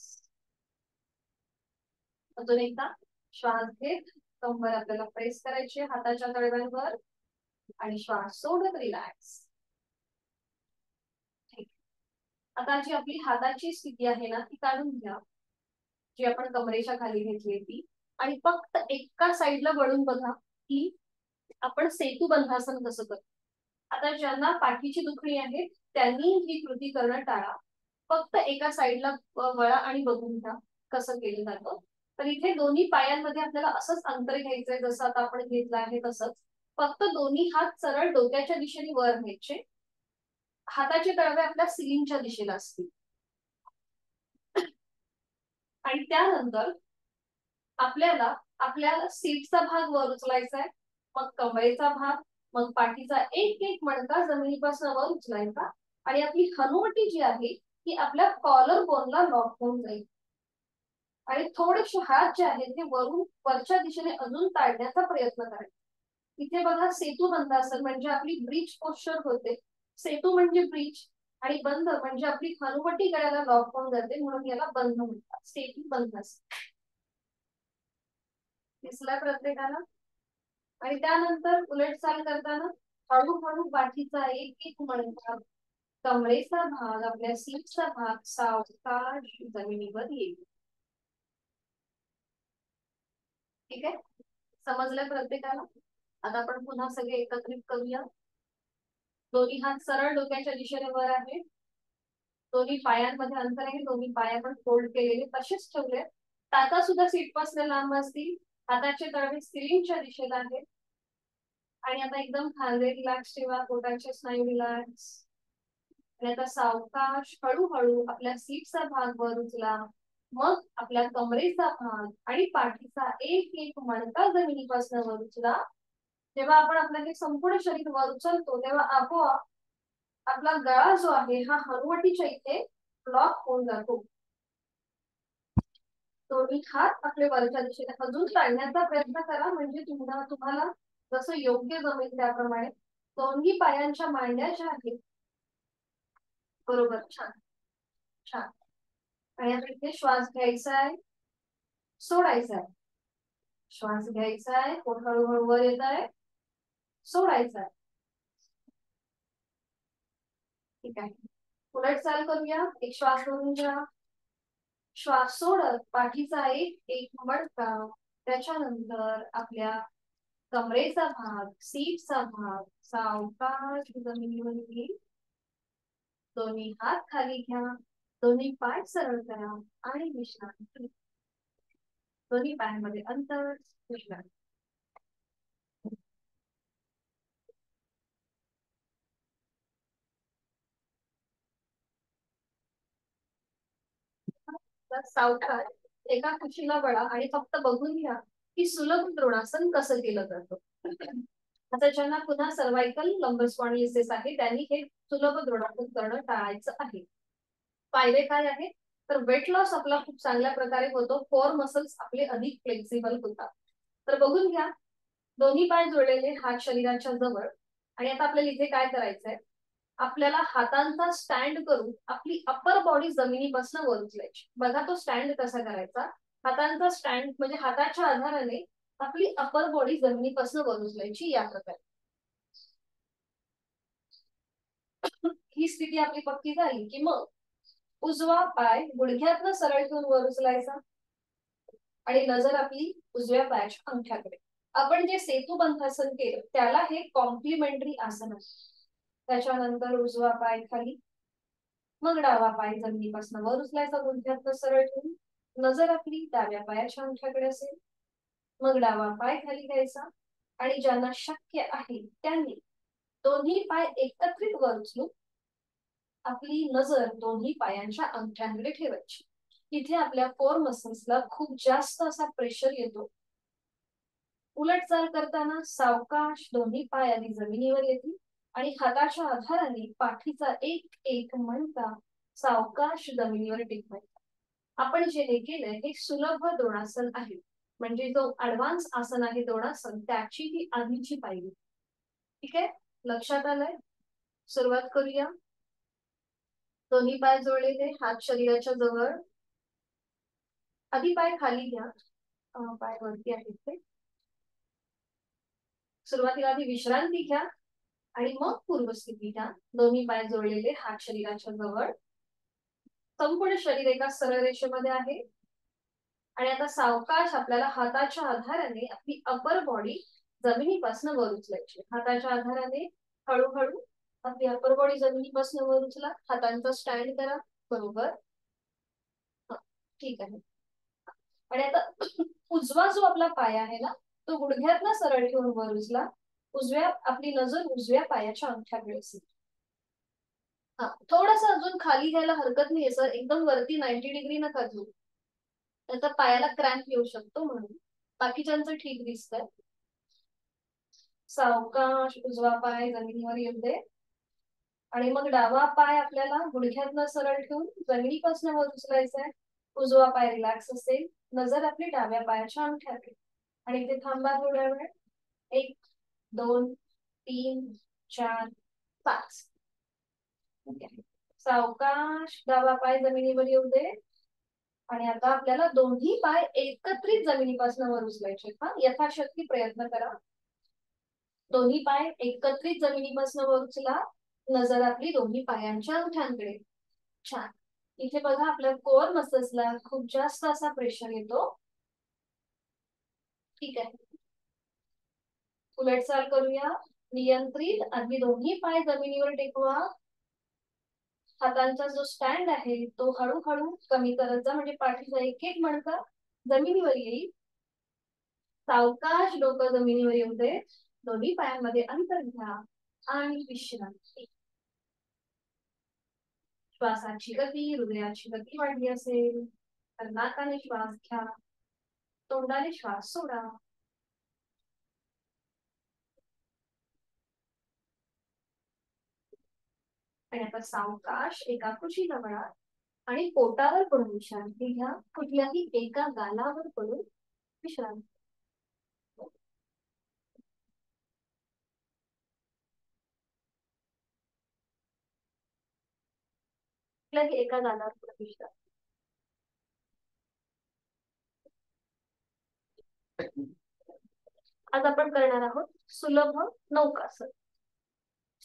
अजून एकदा श्वास घेत कंबर आपल्याला प्रेस करायची आहे हाताच्या तळव्यांवर आणि श्वास सोडत रिलॅक्स. ठीक. आता जी आपली हाताची स्थिती आहे ना ती काढून घ्या, जी आपण कमरेच्या खाली घेतली ती, आणि फक्त एका साईडला वळून बघा की आपण सेतू बंधासन कसं करतो. आता ज्यांना पाठीची दुखणी आहे त्यांनी ही कृती करणं टाळा. फक्त एका साईडला वळा आणि बघून घ्या कसं केलं जातं. तर इथे दोन्ही पायांमध्ये आपल्याला असंच अंतर घ्यायचंय जसं आता आपण घेतलं आहे तसंच. फक्त दोन्ही हात सरळ डोक्याच्या दिशेने वर घ्यायचे. हाताचे तळवे आपल्या सिलिंगच्या दिशेला असतील. आणि त्यानंतर आपल्याला आपल्याला सीटचा भाग वर उचलायचा आहे, मग कमरेचा भाग, मग पाठीचा एक एक मणका जमिनीपासून वर उचलायचा आणि आपली हनुवटी जी आहे ती आपल्या कॉलर बोनला लॉक होऊन जाईल. आणि थोडेसे हात जे आहेत ते वरून वरच्या दिशेने अजून काढण्याचा प्रयत्न करायचा. इथे बघा सेतू बंधासन म्हणजे आपली ब्रिज पोस्चर होते. सेतू म्हणजे ब्रिज आणि बंद म्हणजे आपली हनुवटी गळ्याला लॉक होऊन जाते, म्हणून याला बंद म्हणतात, सेतू बंधासन. दिसला प्रत्येकाला. आणि त्यानंतर उलट चाल करताना हळूहळू पाठीचा एक एक मणका, कमरेचा भाग, आपल्या सीटचा भाग सावकाश जमिनीवर येईल. ठीक आहे, समजलं प्रत्येकाला. आता आपण पुन्हा सगळे एकत्रित करूया. दोन्ही हात सरळ डोक्याच्या दिशेने वर आहे. दोन्ही पायांमध्ये अंतर आहे, दोन्ही पाय आपण फोल्ड केलेले तसेच ठेवले. टाचा सुद्धा सीट पासून लांब असतील. हाताचे तळवे सिलिंगच्या दिशेला आहेत. आणि आता एकदम खांदे रिलॅक्स ठेवा, पोटाचे स्नायू रिलॅक्स. आणि आता सावकाश हळूहळू आपल्या सीटचा भाग वर उचला, मग आपल्या कमरेचा भाग आणि पाठीचा एक एक मणका जमिनीपासून वर उचला. जेव्हा आपण आपलं हे संपूर्ण शरीर वर उचलतो तेव्हा आपोआप आपला गळा जो आहे हा हनुवटीच्या इथे लॉक होऊन जातो. दोन्ही हात आपले वरच्या दिशेने अजून काढण्याचा प्रयत्न करा, म्हणजे तुम्हाला जसं योग्य जमेल त्याप्रमाणे दोन्ही पायांच्या मांड्या ज्या आहेत बरोबर, छान छान. आणि आता इथे श्वास घ्यायचा आहे, सोडायचा आहे. श्वास घ्यायचा आहे, पोट हळूहळू वर येत आहे, सोडायचा आहे. ठीक आहे, उलट चाल करूया. एक श्वास भरून घ्या, श्वास सोडत पाठीचा एक एक मणका, त्याच्यानंतर आपल्या कमरेचा भाग, सीटचा भाग सावकाश जमिनीवर येईल. दोन्ही हात खाली घ्या, दोन्ही पाय सरळ करा आणि विश्रांती. दोन्ही पायांमध्ये अंतर, विश्रांती. सावकाश एका कुशीला वळा आणि फक्त बघून घ्या की सुलभ द्रोणासन कसं केलं जातं. आता ज्यांना पुन्हा सर्वायकल लंबर स्पॉन्डिलिसिस आहे त्यांनी हे सुलभ द्रोणासन करणं टाळायचं आहे. फायदे काय आहेत, तर वेट लॉस आपला खूप चांगल्या प्रकारे होतो, कोर मसल्स आपले अधिक फ्लेक्सिबल होतात. तर बघून घ्या, दोन्ही पाय जोडलेले, हात शरीराच्या जवळ. आणि आता आपल्याला इथे काय करायचंय, आपल्याला हातांचा स्टँड करून आपली अप्पर बॉडी जमिनीपासून वर उचलायची. बघा तो स्टँड कसा करायचा. हातांचा स्टँड म्हणजे हाताच्या आधाराने आपली अप्पर बॉडी जमिनीपासून वर उचलायची या प्रकारे. ही स्थिती आपली पक्की झाली की मग उजवा पाय गुडघ्यातनं सरळ ठेवून वर उचलायचा आणि नजर आपली उजव्या पायाच्या अंगठ्याकडे. आपण जे सेतू बंधासन केलं त्याला हे कॉम्प्लिमेंटरी आसन आहे. त्याच्यानंतर उजवा पाय खाली, मग डावा पाय जमिनीपासून वर उचलायचा गुडघ्यातनं सरळ ठेवून, नजर आपली डाव्या पायाच्या अंगठ्याकडे असेल, मग डावा पाय खाली घ्यायचा आणि ज्यांना शक्य आहे त्यांनी दोन्ही पाय एकत्रित वर उचलून आपली नजर दोन्ही पायांच्या अंगठ्यांकडे ठेवायची. इथे आपल्या कोर मसल्सला खूप जास्त असा प्रेशर येतो. उलटचाल करताना सावकाश दोन्ही पाय आधी जमिनीवर येतील आणि हाताच्या आधाराने पाठीचा एक एक मणका सावकाश जमिनीवर टेकवायचा. आपण जे हे केलंय हे सुलभ द्रोणासन आहे, म्हणजे जो ऍडव्हान्स आसन आहे द्रोणासन त्याची ही आधीची पायरी. ठीक आहे, लक्षात आलंय? सुरुवात करूया. दोन्ही पाय जोडलेले, हात शरीराच्या जवळ. आधी पाय खाली घ्या, पाय वरती आहेत ते. सुरुवातीला आधी विश्रांती घ्या आणि मग पूर्वस्थिती घ्या. दोन्ही पाय जोडलेले, हात शरीराच्या जवळ, संपूर्ण शरीर एका सरळ रेषेमध्ये आहे. आणि आता सावकाश आपल्याला हाताच्या आधाराने आपली अपर बॉडी जमिनीपासून वर उचलायची. हाताच्या आधाराने हळूहळू आपली अपर बॉडी जमिनीपासून वर उचला. हातांचा स्टँड करा, बरोबर. ठीक आहे. आणि आता उजवा जो आपला पाय आहे ना तो गुडघ्यातला सरळ ठेवून वर उचला. आपली नजर उजव्या पायाच्या अंगठ्याकडे असेल. हा, थोडस अजून खाली घ्यायला हरकत नाहीये सर, एकदम वरती 90 डिग्री नका घेऊ, त्याचा पायाला क्रॅम्प येऊ शकतो म्हणून. बाकीच्यांचं ठीक दिसतंय. सावकाश उजवा पाय जमिनीवर येऊ दे आणि मग डावा पाय आपल्याला गुडघ्यातनं सरळ ठेवून जमिनीपासून वर उचलायचा आहे. उजवा पाय रिलॅक्स असेल, नजर आपली डाव्या पायाच्या अंगठ्याकडे आणि इथे थांबा थोड्या वेळ. 1 2 3 4 5. सावकाश डावा पाय जमिनीवर येऊ दे आणि आता आपल्याला दोन्ही पाय एकत्रित जमिनीपासून वर उचलायचे. हा, यथाशक्ती प्रयत्न करा. दोन्ही पाय एकत्रित जमिनीपासून वर उचला, नजर आपली दोन्ही पायांच्या अंगठ्यांकडे. छान. इथे बघा आपल्या कोर मसल्सला खूप जास्त असा प्रेशर येतो. ठीक आहे, उलटचाल करूया. नियंत्रित, आधी दोन्ही पाय जमिनीवर टेकवा. हातांचा जो स्टँड आहे तो हळूहळू कमी करत जा, म्हणजे पाठीचा एक एक मणका जमिनीवर येईल. सावकाश डोकं जमिनीवर येऊ दे, दोन्ही पायांमध्ये अंतर घ्या आणि विश्रांती. श्वासाची गती, हृदयाची गती वाढली असेल तर नाकाने श्वास घ्या, तोंडाने श्वास सोडा. आणि आता सावकाश एका कुशीला वळा आणि पोटावर पडून विश्रांती घ्या. कुठल्याही एका गालावर पडून विश्रांती. कुठल्याही एका गालावर पडून विश्रांती. आज आपण करणार आहोत सुलभ नौकासन.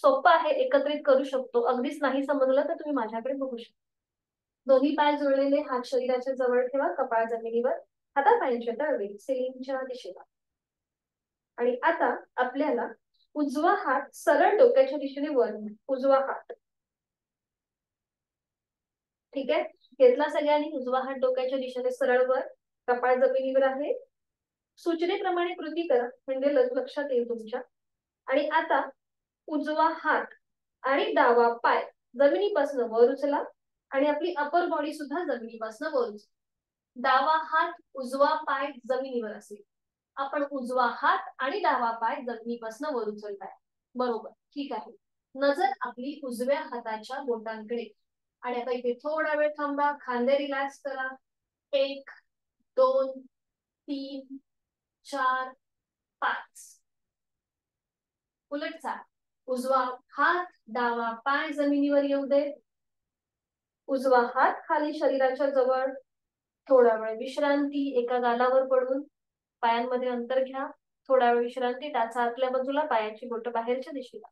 सोपं आहे, एकत्रित करू शकतो. अगदीच नाही समजलं तर तुम्ही माझ्याकडे बघू शकता. दोन्ही पाय जोडलेले, हात शरीराच्या जवळ ठेवा, कपाळ जमिनीवर, हातापायांच्या तळवे सिलिंगच्या दिशेला. आणि आता आपल्याला उजवा हात सरळ डोक्याच्या दिशेने वर, उजवा हात. ठीक आहे, घेतला सगळ्यांनी. उजवा हात डोक्याच्या दिशेने सरळ वर, कपाळ जमिनीवर आहे. सूचनेप्रमाणे कृती करा म्हणजे लक्षात येईल तुमच्या. आणि आता उजवा हात आणि डावा पाय जमिनीपासून वर उचला आणि आपली अपर बॉडी सुद्धा जमिनीपासून वर उचला. डावा हात, उजवा पाय जमिनीवर असेल. आपण उजवा हात आणि डावा पाय जमिनीपासून वर उचलताय, बरोबर. ठीक आहे, नजर आपली उजव्या हाताच्या बोटांकडे. आणि आता इथे थोडा वेळ थांबा, खांदे रिलॅक्स करा. 1 2 3 4 5. उलटचाल. उजवा हात, डावा पाय जमिनीवर येऊ दे. उजवा हात खाली शरीराच्या जवळ, थोडा वेळ विश्रांती एका गालावर पडून. पायांमध्ये अंतर घ्या, थोडा वेळ विश्रांती. टाचा आतल्या बाजूला, पायाची बोट बाहेरच्या दिशेला.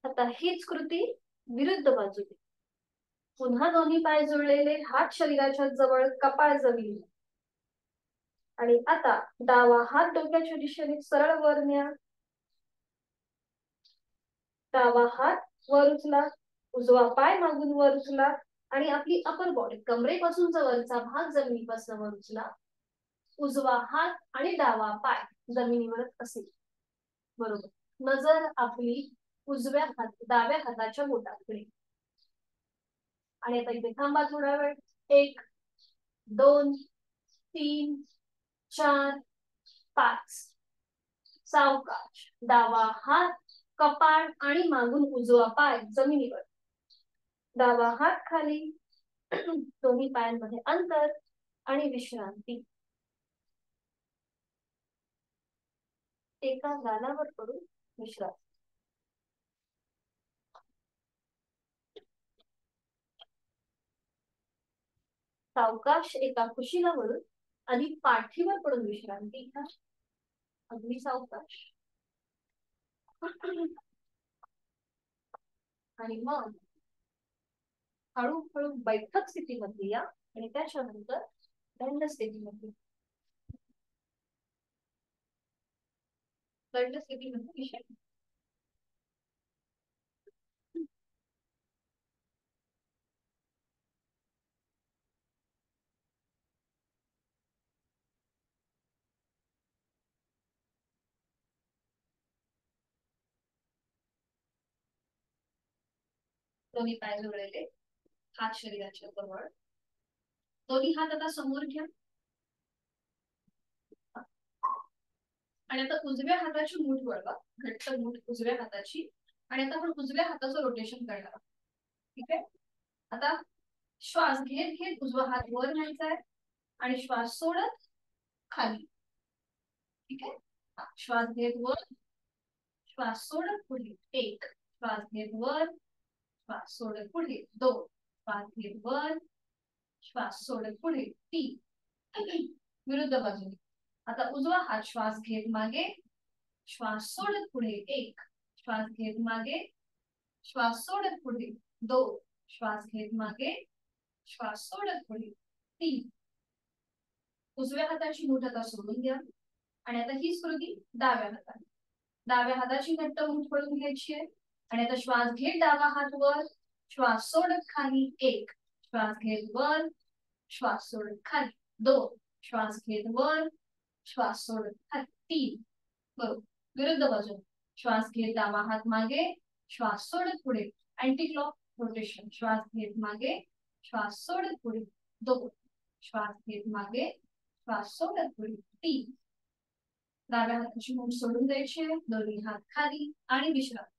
आता हीच कृती विरुद्ध बाजूने. पुन्हा दोन्ही पाय जुळलेले, हात शरीराच्या जवळ, कपाळ जमिनीवर. आणि आता डावा हात डोक्याच्या दिशेने सरळ वर न्या. डावा हात वर उचला, उजवा पाय मागून वर उचला आणि आपली अपर बॉडी, कमरेपासूनचा वरचा भाग जमिनीपासून वर उचला. उजवा हात आणि डावा पाय जमिनीवरच असेल. बरोबर. नजर आपली डाव्या हाताच्या बोटाकडे. आणि आता इथे थांबा थोडा वेळ. 1 2 3 4 5. सावकाश डावा हात, कपाळ आणि मागून उजवा पाय जमिनीवर. डावा हात खाली, दोन्ही पायांमध्ये अंतर आणि विश्रांती. एका गालावर पडून विश्रांती. सावकाश एका कुशीला वळून आणि पाठीवर पडून विश्रांती घ्या. अगदी सावकाश. आणि मग हळूहळू बैठक स्थितीमध्ये या आणि त्याच्यानंतर दंड स्थितीमध्ये. दंड स्थितीमध्ये विषय. दोन्ही पाय जोडलेले, हात शरीराच्या जवळ. दोन्ही हात आता समोर घ्या. आणि आता उजव्या हाताची मूठ वळवा, घट्ट मूठ उजव्या हाताची. आणि आता आपण उजव्या हाताचं रोटेशन करणार. ठीक आहे. आता श्वास घेत घेत उजवा हात वर न्यायचा आहे आणि श्वास सोडत खाली. ठीक आहे. श्वास घेत वर, श्वास सोडत पुढे. 1. श्वास घेत वर, श्वास सोडत पुढे. 2. श्वास घेत वर, श्वास सोडत पुढे. 3. विरुद्ध बाजूने. आता उजवा हात श्वास घेत मागे, श्वास सोडत पुढे. 1. श्वास घेत मागे, श्वास सोडत पुढे. 2. श्वास घेत मागे, श्वास सोडत पुढे. 3. उजव्या हाताची मूठ आता सोडून द्या. आणि आता ही कृती डाव्या हाताने. डाव्या हाताची घट्ट मूठ पकडून घ्यायची आहे. आणि आता श्वास घेत डावा हात वर, श्वास सोडत खाली. 1. श्वास घेत वर, श्वास सोडत खाली. 2. श्वास घेत वर, श्वास सोडत खाली. 3. बरोबर. विरुद्ध बाजू. श्वास घेत डावा हात मागे, श्वास सोडत पुढे. Anti clock rotation. श्वास घेत मागे, श्वास सोडत पुढे. 2. श्वास घेत मागे, श्वास सोडत पुढे. 3. डाव्या हाताची मूठ सोडून द्यायची आहे. दोन्ही हात खाली आणि विश्रांती.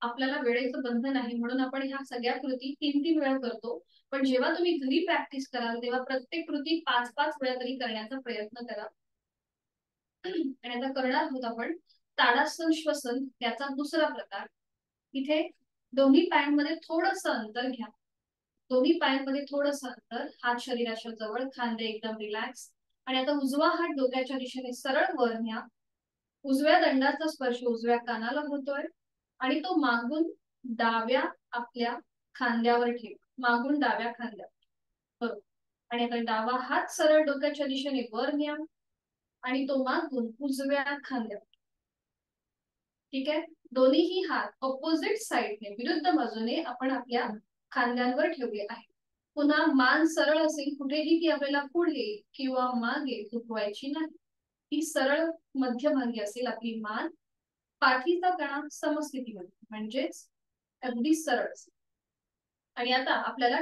आपल्याला वेळेचं बंधन आहे म्हणून आपण ह्या सगळ्या कृती 3-3 वेळा करतो. पण जेव्हा तुम्ही घरी प्रॅक्टिस कराल तेव्हा प्रत्येक कृती 5-5 वेळा तरी करण्याचा प्रयत्न करा. आणि आता करणार आहोत आपण ताडासन श्वसन, त्याचा दुसरा प्रकार. इथे दोन्ही पायांमध्ये थोडंसं अंतर घ्या. दोन्ही पायांमध्ये थोडंसं अंतर, हात शरीराच्या जवळ, खांदे एकदम रिलॅक्स. आणि आता उजवा हात डोक्याच्या दिशेने सरळ वर न्या. उजव्या दंडाचा स्पर्श उजव्या कानाला होतोय आणि तो मागून डाव्या आपल्या खांद्यावर ठेव. मागून डाव्या खांद्यावर. बरोबर. आणि आता डावा हात सरळ डोक्याच्या दिशेने वर न्या आणि तो मागून उजव्या खांद्यावर. ठीक आहे. दोन्हीही हात ऑपोजिट साइडने, विरुद्ध बाजूने आपण आपल्या खांद्यांवर ठेवले आहे. पुन्हा मान सरळ असेल, कुठेही ती आपल्याला पुढे किंवा मागे झुकवायची नाही. ती सरळ मध्यभागी असेल आपली मान. पाठीचा कणा समस्थितीमध्ये, म्हणजेच अगदी सरळ. आणि आता आपल्याला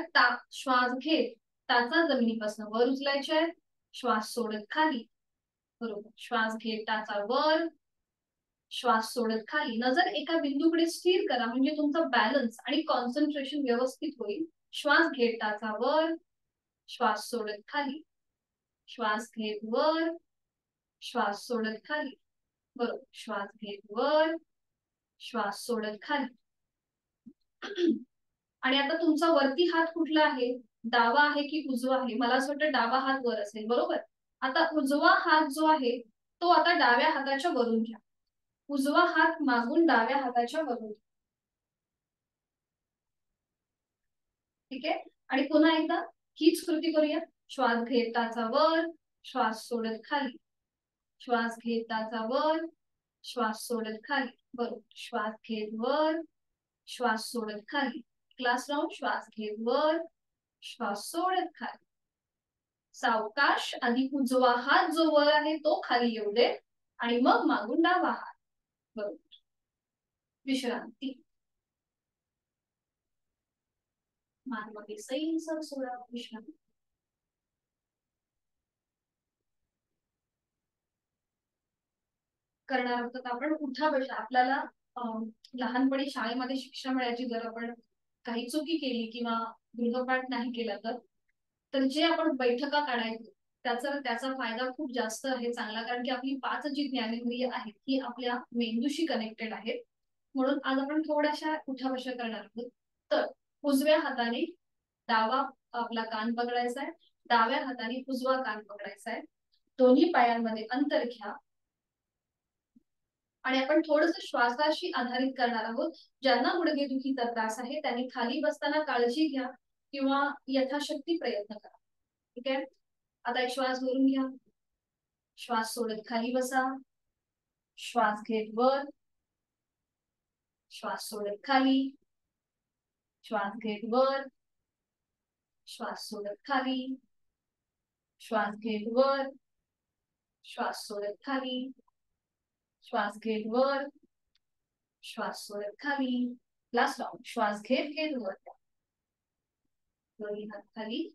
श्वास घेत टाचा जमिनीपासून वर उचलायचे आहे. श्वास सोडत खाली. बरोबर. श्वास घेत टाचा वर, श्वास सोडत खाली. नजर एका बिंदूकडे स्थिर करा म्हणजे तुमचा बॅलन्स आणि कॉन्सन्ट्रेशन व्यवस्थित होईल. श्वास घेत टाचा वर, श्वास सोडत खाली. श्वास घेत वर, श्वास सोडत खाली. बरोबर. श्वास घेत वर, श्वास सोडत खाली. आणि आता तुमचा वरती हात कुठला आहे? डावा आहे की उजवा आहे? मला असं वाटतं डावा हात वर असेल. बरोबर. आता उजवा हात जो आहे तो आता डाव्या हाताच्या वरून घ्या. उजवा हात मागून डाव्या हाताच्या वरून. ठीक आहे. आणि पुन्हा एकदा हीच कृती करूया. श्वास घेताचा वर, श्वास सोडत खाली, श्वास घेताचा वर, श्वास सोडत खाली. बरोबर. श्वास घेत वर, श्वास सोडत खाली. Class round. श्वास घेत वर, श्वास सोडत खाली. सावकाश. आधी उजवा हात जो वर आहे तो खाली येऊ दे आणि मग मागून डावा हात. बरोबर. विश्रांती. मानवी सैल सोडा. विश्रांती करणार आहोत. आपण उठा बशा. आपल्याला लहानपणी शाळेमध्ये शिक्षा मिळायची जर आपण काही चुकी केली किंवा गृहपाठ नाही केला तर जे आपण बैठका काढायचो त्याचा त्याचा फायदा खूप जास्त आहे चांगला. कारण की आपली 5 जी ज्ञानेंद्रिय आहेत ही आपल्या मेंदूशी कनेक्टेड आहेत. म्हणून आज आपण थोड्याशा उठाबशा करणार आहोत. तर उजव्या हाताने डावा आपला कान पकडायचा आहे, डाव्या हाताने उजवा कान पकडायचा आहे. दोन्ही पायांमध्ये अंतर घ्या आणि आपण थोडस श्वासाशी आधारित करणार आहोत. ज्यांना गुडघेदुखीचा त्रास आहे त्यांनी खाली बसताना काळजी घ्या किंवा यथाशक्ती प्रयत्न करा. ठीक आहे. आता एक श्वास भरून घ्या, श्वास सोडत खाली बसा, श्वास घेत वर, श्वास सोडत खाली, श्वास घेत वर, श्वास सोडत खाली, श्वास घेत वर, श्वास सोडत खाली, श्वास घेत वर, श्वास सोडत खाली. Last round. श्वास घेत घेत वर, दोन्ही हात खाली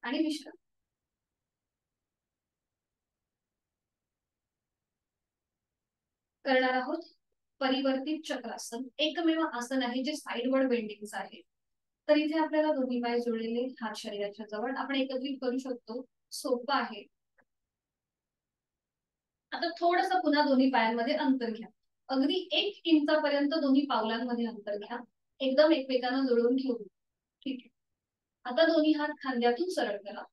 आणि विश्रांती करणार आहोत. परिवर्तित चक्रासन एकमेव आसन आहे जे साइडवर्ड बेंडिंगचं आहे. तर इथे आपल्याला दोन्ही पाय जोडलेले, हात शरीराच्या जवळ, आपण एकत्रित करू शकतो. सोपं आहे. आता थोडस पुन्हा दोन्ही पायांमध्ये अंतर घ्या. अगदी 1 इंचापर्यंत दोन्ही पावलांमध्ये अंतर घ्या. एकदम एकमेकांना जोडून ठेवू. ठीक आहे. आता दोन्ही हात खांद्यातून सरळ करा.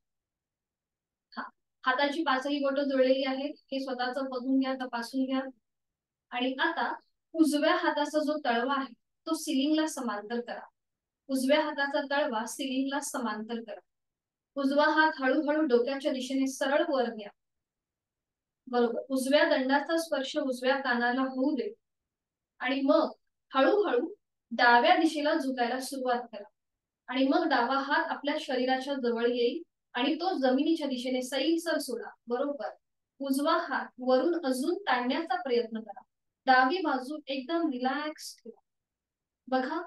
हा. हाताची 5ही बोटं जोडलेली आहेत हे स्वतःच बघून घ्या, तपासून घ्या. आणि आता उजव्या हाताचा जो तळवा आहे तो सिलिंगला समांतर करा. उजव्या हाताचा तळवा सिलिंगला समांतर करा. उजवा हात हळूहळू डोक्याच्या दिशेने सरळ वर घ्या. बरोबर. उजव्या दंडाचा स्पर्श उजव्या कानाला होऊ दे आणि मग हळूहळू डाव्या दिशेला झुकायला सुरुवात करा. आणि मग डावा हात आपल्या शरीराच्या जवळ येईल आणि तो जमिनीच्या दिशेने सैलसर सोडा. बरोबर. उजवा हात वरून अजून ताणण्याचा प्रयत्न करा. डावी बाजू एकदम रिलॅक्स ठेवा. बघा.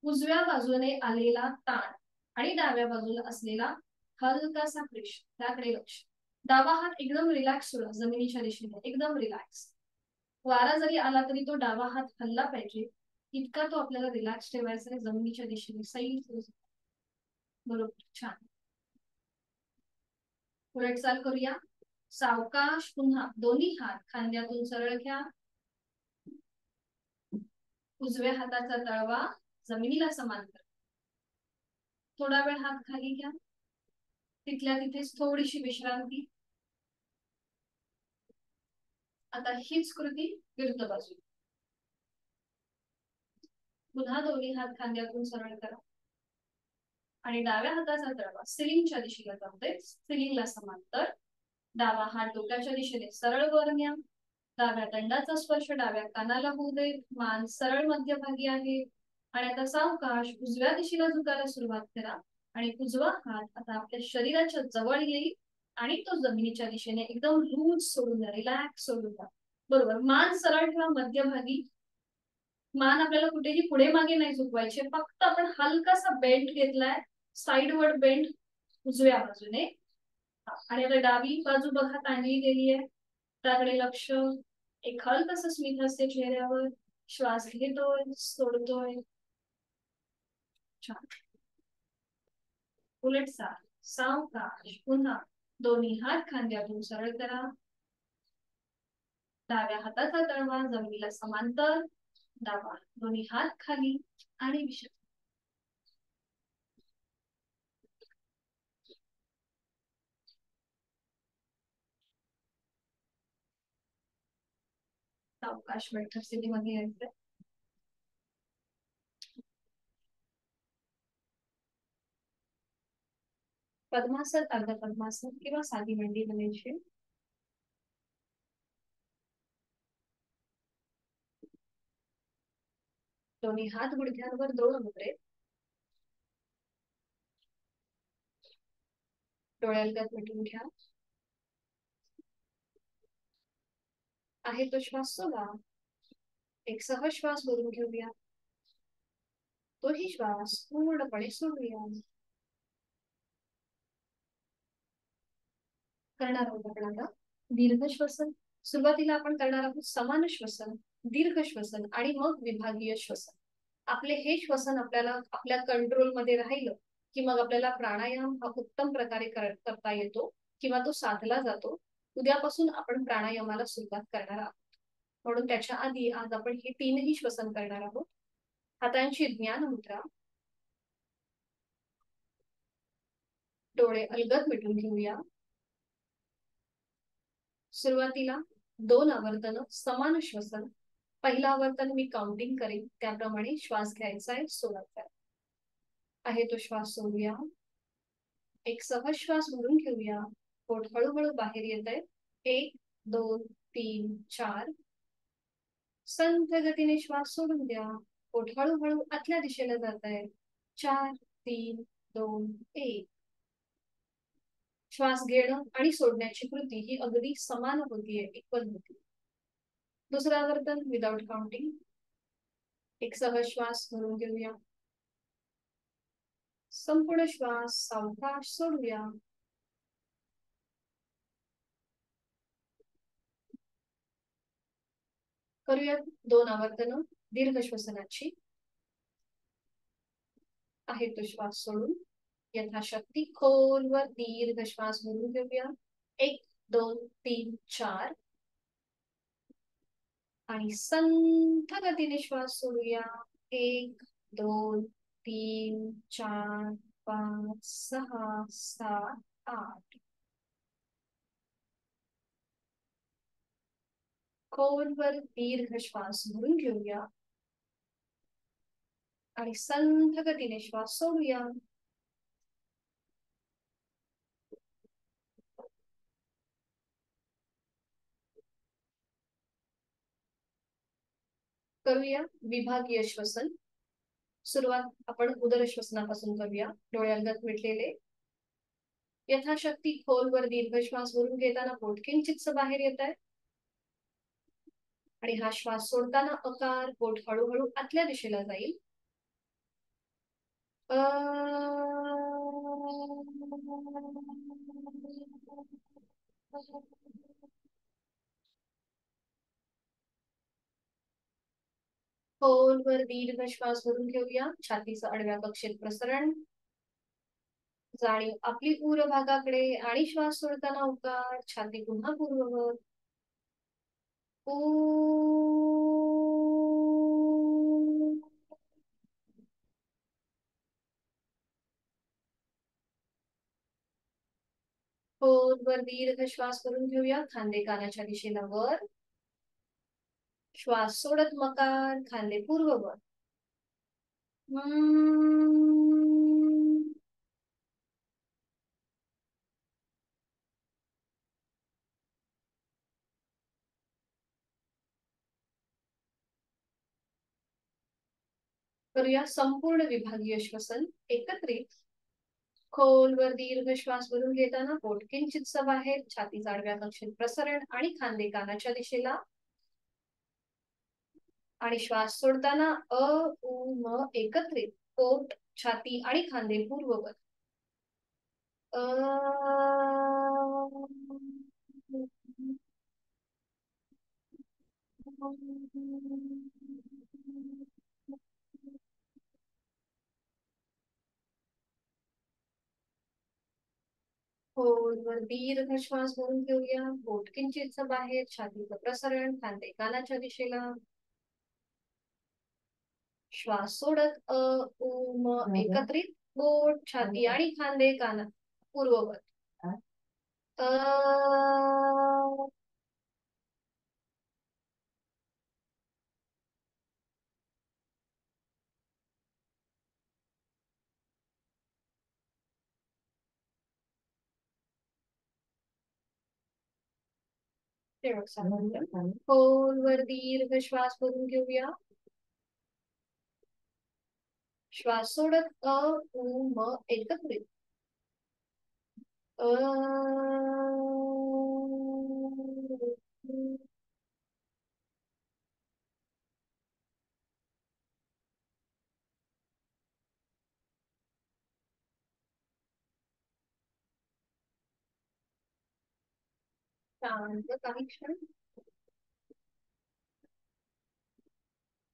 उजव्या बाजूने आलेला ताण आणि डाव्या बाजूला असलेला हलकासा प्रेशर त्याकडे लक्ष. डावा हात एकदम रिलॅक्स सोडा जमिनीच्या दिशेने. एकदम रिलॅक्स. वारा जरी आला तरी तो डावा हात हल्ला पाहिजे इतका तो आपल्याला रिलॅक्स ठेवायचा आहे जमिनीच्या दिशेने सैल. बरोबर. छान. उलट चाल करूया. सावकाश. पुन्हा दोन्ही हात खांद्यातून सरळ घ्या. उजव्या हाताचा तळवा जमिनीला समांतर. थोडा वेळ हात खाली घ्या. तिथल्या तिथेच थोडीशी विश्रांती. आता हीच कृती विरुद्ध बाजू. पुन्हा दोन्ही हात खांद्यातून सरळ करा आणि डाव्या हाताचा तळवा सिलिंगच्या दिशेला जातोय, सिलिंगला समांतर. डावा हात डोक्याच्या दिशेने सरळ वर न्या. डाव्या दंडाचा स्पर्श डाव्या कानाला होऊ दे. मान सरळ मध्यभागी आहे. आणि आता सावकाश उजव्या दिशेला झुकायला सुरुवात करा आणि उजवा हात आता आपल्या शरीराच्या जवळ येईल आणि तो जमिनीच्या दिशेने एकदम लूज सोडून द्या, रिलॅक्स सोडून द्या. बरोबर. मान सरळ ठेवा मध्यभागी. मान आपल्याला कुठेही पुढे मागे नाही झुकवायचे, फक्त आपण हलकासा बेंड घेतलाय, साइडवर्ड बेंड उजव्या बाजूने. आणि आता डावी बाजू बघा ताणली गेली आहे, त्याकडे लक्ष. एक हलकसं स्मित असते चेहऱ्यावर. श्वास घेतोय, सोडतोय. छान. उलट चाल. सावकाश. पुन्हा दोन्ही हात खांद्यातून सरळ करा. डाव्या हाताचा तळवा जमिनीला समांतर. डावा दोन्ही हात खाली आणि विश्रांती. सावकाश बैठक स्थितीमध्ये यायचंय. पद्मासन, अर्ध पद्मासन किंवा साधी मांडी बनायची. दोन्ही हात गुडघ्यांवर द्रोण मुद्रेत. डोळ्यालगत मिटून घ्या. आहे तो श्वास सोडा. एक सहज श्वास भरून घेऊया. तोही श्वास पूर्णपणे सोडूया. करणार आहोत आपण आता दीर्घ श्वसन. सुरुवातीला आपण करणार आहोत समान श्वसन, दीर्घ श्वसन आणि मग विभागीय श्वसन. आपले हे श्वसन आपल्याला आपल्या कंट्रोल मध्ये राहिलं की मग आपल्याला प्राणायाम हा उत्तम प्रकारे करता येतो किंवा तो साधला जातो. उद्यापासून आपण प्राणायामाला सुरुवात करणार आहोत. म्हणून त्याच्या आधी आज आपण हे तीनही श्वसन करणार आहोत. हातांची ज्ञान मुद्रा. डोळे अलगद मिटून घेऊया. सुरुवातीला 2 आवर्तन समान श्वसन. पहिला आवर्तन मी काउंटिंग करेन त्याप्रमाणे श्वास घ्यायचा आहे, सोडायचा आहे. तो श्वास सोडूया. एक सहज श्वास भरून घेऊया. पोट हळूहळू बाहेर येत आहे. 1 2 3 4. संथ गतीने श्वास सोडून द्या. पोट हळूहळू आतल्या दिशेला जात आहे. 4 3 2 1. श्वास घेणं आणि सोडण्याची कृती ही अगदी समान होतीये, इक्वल होती. दुसरं आवर्तन विदाउट काउंटिंग. एक सहज श्वास भरून घेऊया. संपूर्ण श्वास सावकाश सोडूया. करूया 2 आवर्तन दीर्घ श्वसनाची. आहे तो श्वास सोडून यथाशक्ती खोलवर दीर्घ श्वास भरून घेऊया. 1 2 3 4. आणि संथ गतीने श्वास सोडूया. 1 2 3 4 5 6 7 8. खोलवर दीर्घ श्वास भरून घेऊया आणि संथ गतीने श्वास सोडूया. करूया विभागीय श्वसन. सुरुवात आपण उदर श्वसनापासून करूया. डोळे अलगद मिटलेले. यथाशक्ती खोलवर दीर्घ श्वास भरून घेताना पोट किंचितस बाहेर येत आहे आणि हा श्वास सोडताना आकार पोट हळूहळू आतल्या दिशेला जाईल. खोलवर दीर्घ श्वास भरून घेऊया. छातीचं आडव्या कक्षेत प्रसरण. जाणीव आपली उर भागाकडे आणि श्वास सोडताना उकार. छाती पुन्हा पूर्ववत. खोलवर दीर्घ श्वास भरून घेऊया. खांदे कानाच्या दिशेला वर. श्वास सोडत मकार. खांदे पूर्ववत. करूया संपूर्ण विभागीय श्वसन एकत्रित. खोलवर दीर्घ श्वास भरून घेताना पोट किंचितस बाहेर. छाती आडव्या कक्षेत प्रसरण आणि खांदे कानाच्या दिशेला. आणि श्वास सोडताना अ उ म एकत्रित. पोट, छाती आणि खांदे पूर्ववत. खोलवर दीर्घ श्वास भरून घेऊया. पोट किंचितस बाहेर. छातीचं प्रसरण. खांदे कानाच्या दिशेला. श्वास सोडत अ उ म एकत्रित. पोट, छाती आणि खांदे काना पूर्ववत. खोलवर दीर्घ श्वास भरून घेऊया. श्वास सोडत उ म एकत्रित शांत काही क्षण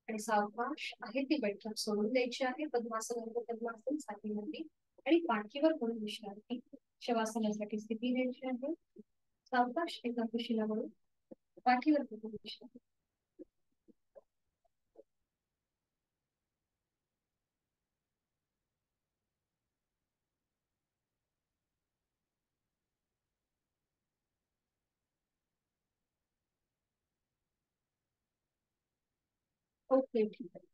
आणि सावकाश आहे ती बैठक सोडून द्यायची आहे. पद्मासन पद्मासन साथीमध्ये आणि पाठीवर पडून विश्रांती शवासनासाठी स्थिती घ्यायची आहे. सावकाश एका कुशीला वळून पाठीवर पडून विश्रांती. ओके, ठीक आहे.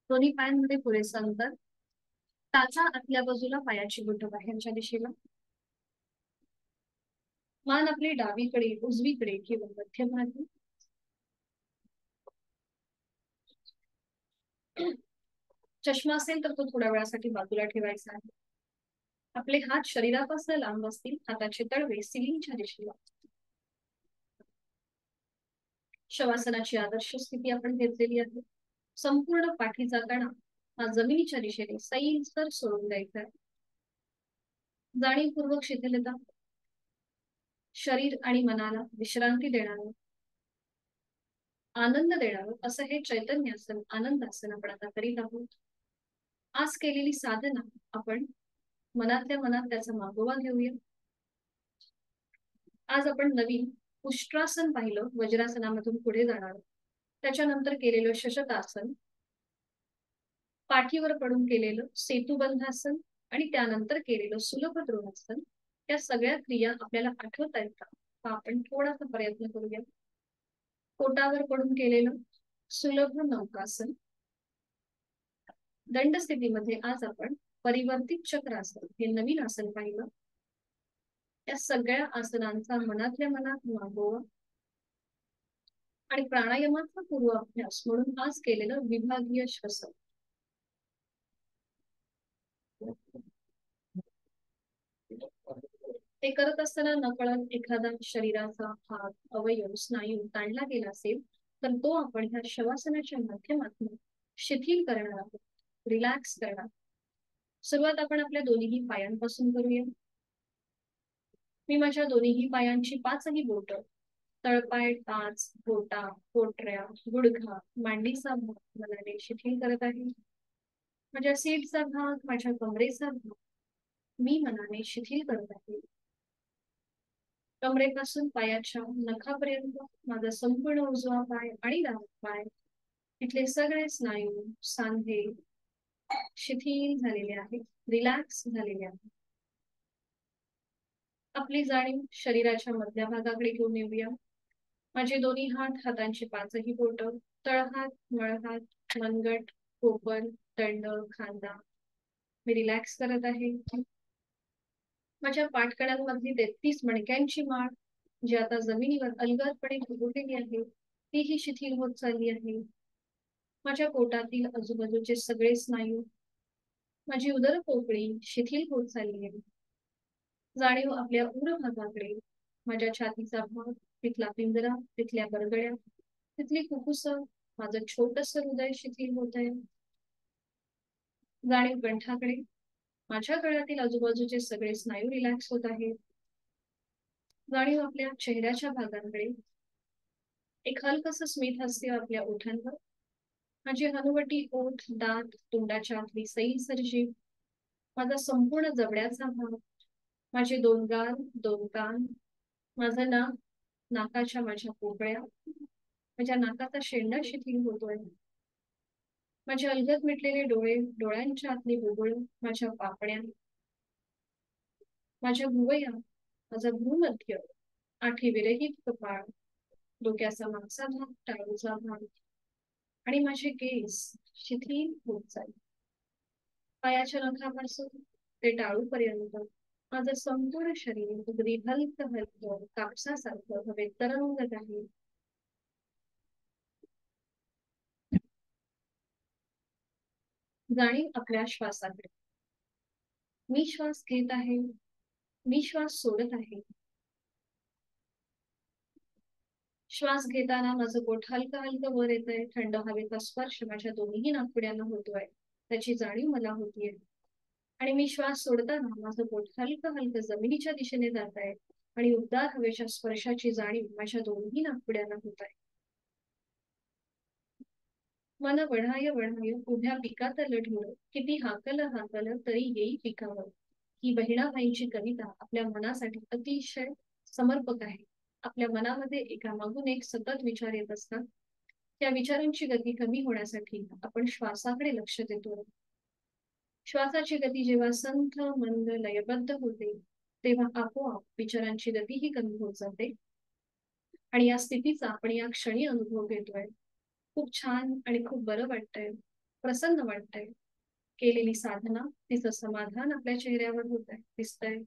दोन्ही पायांमध्ये पुरेसं अंतर. टाचा आतल्या बाजूला, पायाची बोटं बाहेरच्या दिशेला. मान आपली डावीकडे, उजवीकडे किंवा मध्यभागी. चष्मा असेल तर तो थोड्या वेळासाठी बाजूला ठेवायचा आहे. आपले हात शरीरापासून लांब असतील. हाताचे तळवे सिलिंगच्या दिशेला. शवासनाची आदर्श स्थिती आपण घेतलेली आहे. संपूर्ण पाठीचा कणा हा जमिनीच्या दिशेने सैल सोडून द्यायचा आहे. जाणीवपूर्वक शिथिलता, शरीर आणि मनाला विश्रांती देणार, आनंद देणार असं हे चैतन्यासन, आनंदासन आपण आता करीत आहोत. आज केलेली साधना आपण मनातल्या मनात त्याचा मागोवा घेऊया. आज आपण नवीन उष्ट्रासन पाहिलं, वज्रासनामधून पुढे जाणार. त्याच्यानंतर केलेलं शशकासन, पाठीवर पडून केलेलं सेतुबंधासन आणि त्यानंतर केलेलं सुलभ द्रोणासन. या सगळ्या क्रिया आपल्याला आठवता येतात हा आपण थोडासा प्रयत्न करूया. पोटावर पडून केलेलं सुलभ नौकासन. दंड स्थितीमध्ये आज आपण परिवर्तित चक्रासन हे नवीन आसन पाहिलं. या सगळ्या आसनांचा मनातल्या मनात मागोवा आणि प्राणायामाचा पूर्वाभ्यास म्हणून आज केलेलं विभागीय श्वसन. ते करत असताना नकळत एखादा शरीराचा भाग, अवयव, स्नायू ताणला गेला असेल तर तो आपण ह्या शवासनाच्या माध्यमातून शिथिल करणार आहोत, रिलॅक्स करणार. सुरुवात आपण आपल्या दोन्ही पायांपासून करूया. मी माझ्या दोन्ही पायांची पाचही बोट, तळपाय, टाच, बोटा, पोटऱ्या, गुडघा, मांडीचा भाग मनाने शिथिल करत आहे. माझ्या सीटचा भाग, माझ्या कमरेचा भाग मी मनाने शिथिल करत आहे. कमरेपासून पायाच्या नखापर्यंत माझा संपूर्ण उजवा पाय आणि डावा पाय, इथले सगळे स्नायू, सांधे शिथिल झालेले आहेत, रिलॅक्स झालेले आहेत. आपली जाणीव शरीराच्या मध्य भागाकडे घेऊन येऊया. माझे दोन्ही हात, हातांची पाचही बोट, तळहात, मळहात, मनगट, कोपर, दंड, खांदा मी रिलॅक्स करत आहे. माझ्या पाठकड्यांमधली 33 मणक्यांची माळ जी आता जमिनीवर अलगदपणे फुगवलेली आहे तीही शिथिल होत चालली आहे. माझ्या पोटातील आजूबाजूचे सगळे स्नायू, माझी उदर पोकळी शिथिल होत चालली आहे. जाणीव आपल्या उर भागाकडे, माझ्या छातीचा भाग, तिथला पिंजरा, तिथल्या बरगड्या, तिथली फुफ्फुस, माझं छोटस हृदय शिथिल होत आहे. जाणीव कंठाकडे, माझ्या गळ्यातील आजूबाजूचे सगळे स्नायू रिलॅक्स होत आहेत. जाणीव आपल्या चेहऱ्याच्या भागांकडे, एक हलकस स्मित हास्य आपल्या ओठांवर, माझी हनुवटी, ओठ, दात, तोंडाच्या आतली सैलसर जीभ, माझा संपूर्ण जबड्याचा भाग, माझे दोन गाल, दोन कान, माझं नाक, नाकाच्या माझ्या पोकळ्या, माझ्या नाकाचा शेंडा शिथिल होतोय. माझे अलगद मिटलेले डोळे, डोळ्यांच्या आतली बुबुळ, माझ्या पापण्या, माझ्या भुवया, माझा भ्रूमध्य, आठी विरहित कपाळ, डोक्याचा मागचा भाग, टाळूचा भाग आणि माझे केस शिथिल होत जाईल. पायाच्या नखापासून ते टाळूपर्यंत माझं संपूर्ण शरीर अगदी हलकं हलकं कापसासारखं हवेत तरंगत आहे. जाणीव आपल्या श्वासाकडे. मी श्वास घेत आहे, मी श्वास सोडत आहे. श्वास घेताना माझं पोट हलकं हलकं वर येत आहे. थंड हवेचा स्पर्श माझ्या दोन्ही नाकपुड्यांना होतोय, त्याची जाणीव मला होतीये. आणि मी श्वास सोडताना माझं पोट हलकं हलकं जमिनीच्या दिशेने जात आहे आणि उबदार हवेच्या स्पर्शाची जाणीव माझ्या दोन्ही नाकपुड्यांना होत आहे. मन वढाय वढाय उभ्या पिकातलं ढोळ, किती हाकल तरी येई पिकावर. ही बहिणाबाईंची कविता आपल्या मनासाठी अतिशय समर्पक आहे. आपल्या मनामध्ये एकामागून एक सतत विचार येत असतात. त्या विचारांची गती कमी होण्यासाठी आपण श्वासाकडे लक्ष देतो. श्वासाची गती जेव्हा संथ मंद लयबद्ध होते, तेव्हा आपोआप विचारांची गतीही कमी होत जाते आणि या स्थितीचा आपण या क्षणी अनुभव घेतोय. खूप छान आणि खूप बरं वाटतंय, प्रसन्न वाटतंय. केलेली साधना, तिचं समाधान आपल्या चेहऱ्यावर दिसतंय.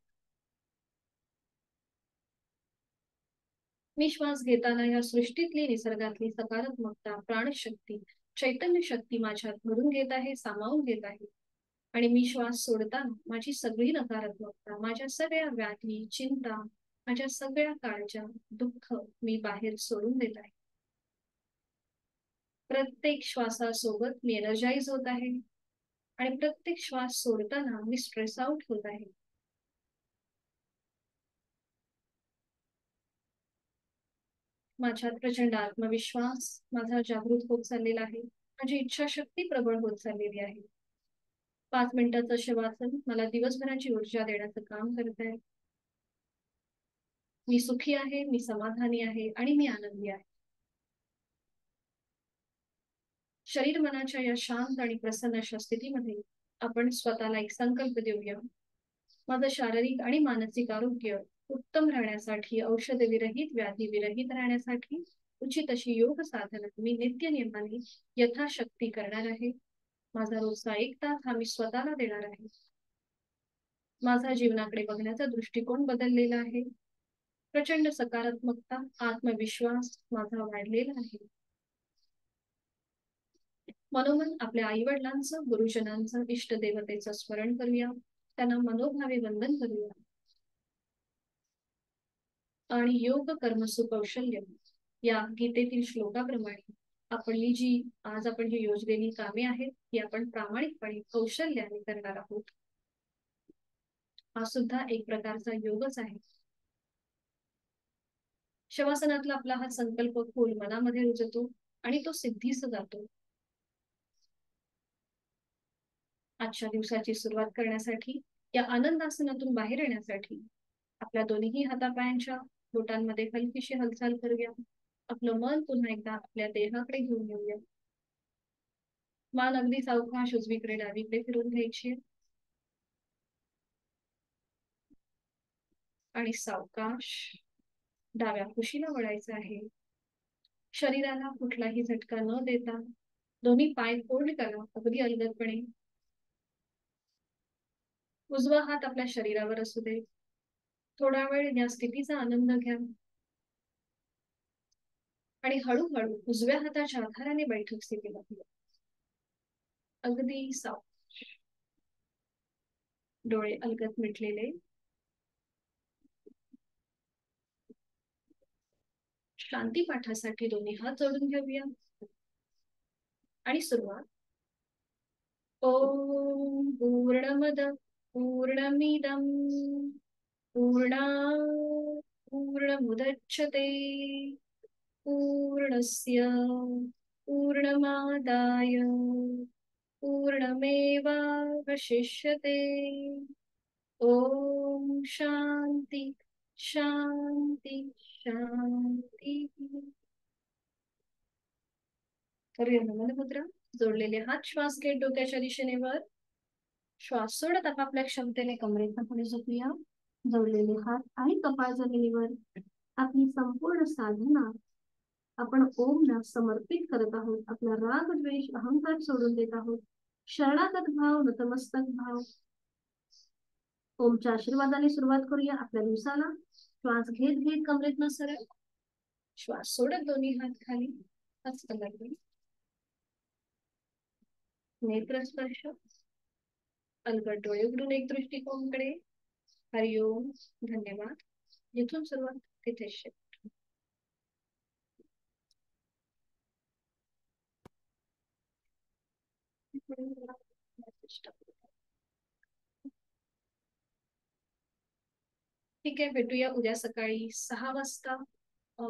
मी श्वास घेताना या सृष्टीतली निसर्गातली सकारात्मकता, प्राणशक्ती, चैतन्य शक्ती माझ्यात भरून घेत आहे, सामावून घेत आहे. आणि मी श्वास सोडताना माझी सगळी नकारात्मकता, माझ्या सगळ्या व्याधी, चिंता, माझ्या सगळ्या काळज्या, दुःख मी बाहेर सोडून देत आहे. प्रत्येक श्वासासोबत मी एनर्जाइज होत आहे आणि प्रत्येक श्वास सोडताना मी स्ट्रेस आउट होत आहे. माझ्यात प्रचंड आत्मविश्वास माझा जागृत होत चाललेला आहे. माझी इच्छाशक्ती प्रबळ होत चाललेली आहे. 5 मिनिटाचं शवासन मला दिवसभराची ऊर्जा देण्याचं काम करत आहे. मी सुखी आहे, मी समाधानी आहे आणि मी आनंदी आहे. शरीर मनाच्या या शांत आणि प्रसन्न अशा स्थितीमध्ये आपण स्वतःला एक संकल्प देऊया. माझं शारीरिक आणि मानसिक आरोग्य उत्तम राहण्यासाठी, औषध विरहित, व्याधी विरहित राहण्यासाठी उचित अशी योग साधना मी नित्य नियमाने यथाशक्ती करणार आहे. माझा रोजचा 1 तास हा मी स्वतःला देणार आहे. माझा जीवनाकडे बघण्याचा दृष्टिकोन बदललेला आहे. प्रचंड सकारात्मकता, आत्मविश्वास माझा वाढलेला आहे. मनोमन आपल्या आई वडिलांचं, गुरुजनांचं, इष्टदेवतेचं स्मरण करूया. त्यांना मनोभावे वंदन करूया. आणि योग कर्म सुकौशल्य या गीतेतील श्लोकाप्रमाणे आपली जी आज आपण जी योजलेली कामे आहेत ती आपण प्रामाणिकपणे कौशल्याने करणार आहोत. हा सुद्धा एक प्रकारचा योगच आहे. शवासनातला आपला हा संकल्प खोल मनामध्ये रुजतो आणि तो सिद्धीस जातो. आजच्या दिवसाची सुरुवात करण्यासाठी, या आनंदासनातून बाहेर येण्यासाठी आपल्या दोन्ही हातापायांच्या बोटांमध्ये हलकीशी हालचाल करूया. आपलं मन पुन्हा एकदा आपल्या देहाकडे घेऊन येऊया. मान अगदी सावकाश उजवीकडे डावीकडे फिरून घ्यायची आणि सावकाश डाव्या कुशीला वळायचं आहे. शरीराला कुठलाही झटका न देता दोन्ही पाय फोल्ड करा अगदी अलगदपणे. उजवा हात आपल्या शरीरावर असू दे. थोडा वेळ या स्थितीचा आनंद घ्या आणि हळूहळू उजव्या हाताच्या आधाराने बैठक स्थितीला घ्या. अगदी सावकाश, डोळे अलगद मिटलेले. शांती पाठासाठी दोन्ही हात जोडून घेऊया आणि सुरुवात. ओम पूर्णमद पूर्णमिदं पूर्णात् पूर्णमुदच्यते पूर्णस्य पूर्णमादाय पूर्णमेवावशिष्यते. ओम शांती शांती शांती. करूया नमन मुद्रा. जोडलेले हात श्वास घेत डोक्याच्या दिशेने वर. श्वास सोडत आपापल्या क्षमतेने कमरेतनं पुढे झोपूया. जोडलेले हात आणि कपाळ जमिनीवर. आपली संपूर्ण साधना आपण ओमला समर्पित करत आहोत. आपला राग द्वेष अहंकार सोडून देत आहोत. शरणागत भाव, नतमस्तक भाव. ओमच्या आशीर्वादाने सुरुवात करूया आपल्या दिवसाला. श्वास घेत घेत कमरेतनं सरळ, श्वास सोडत दोन्ही हात खाली, हस्त लागली, नेत्र स्पर्श, अलगद डोळे उघडून एक दृष्टिकोनकडे. हरिओम, धन्यवाद. जिथून सुरुवात तिथे शेवट. ठीक आहे, भेटूया उद्या सकाळी 6 वाजता.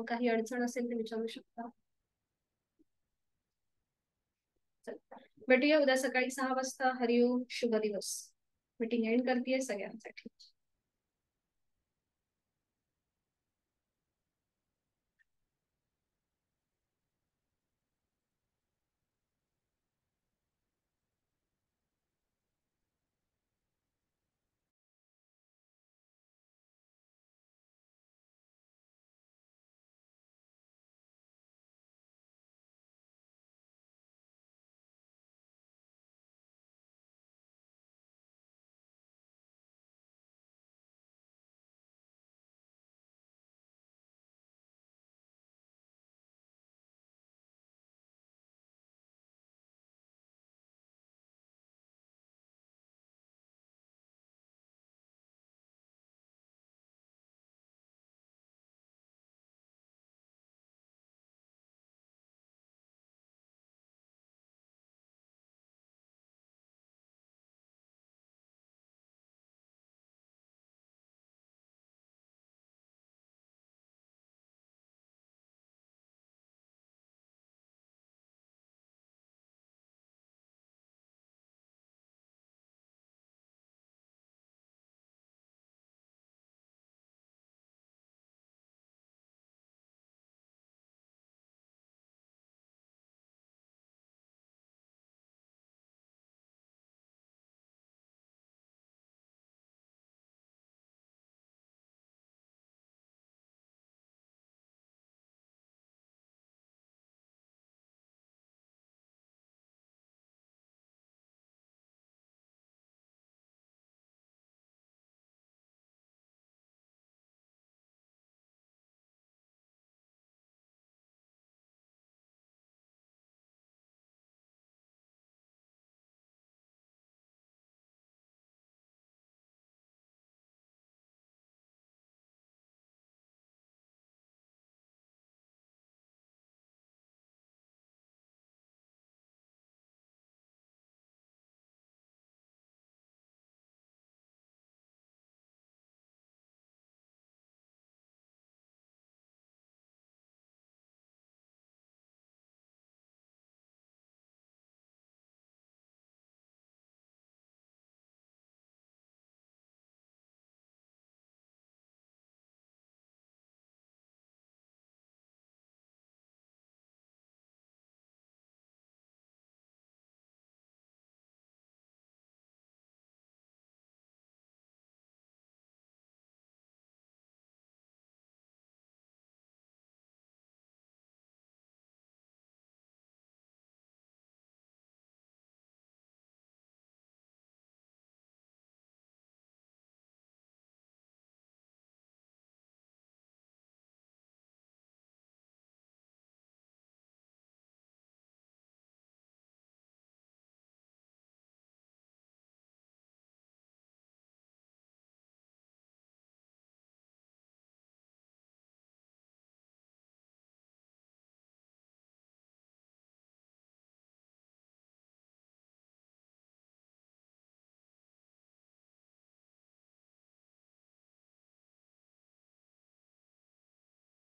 काही अडचण असेल तर विचारू शकता. भेटूया उद्या सकाळी 6 वाजता. हरिओम, शुभ दिवस. मीटिंग एंड करतेय सगळ्यांसाठी.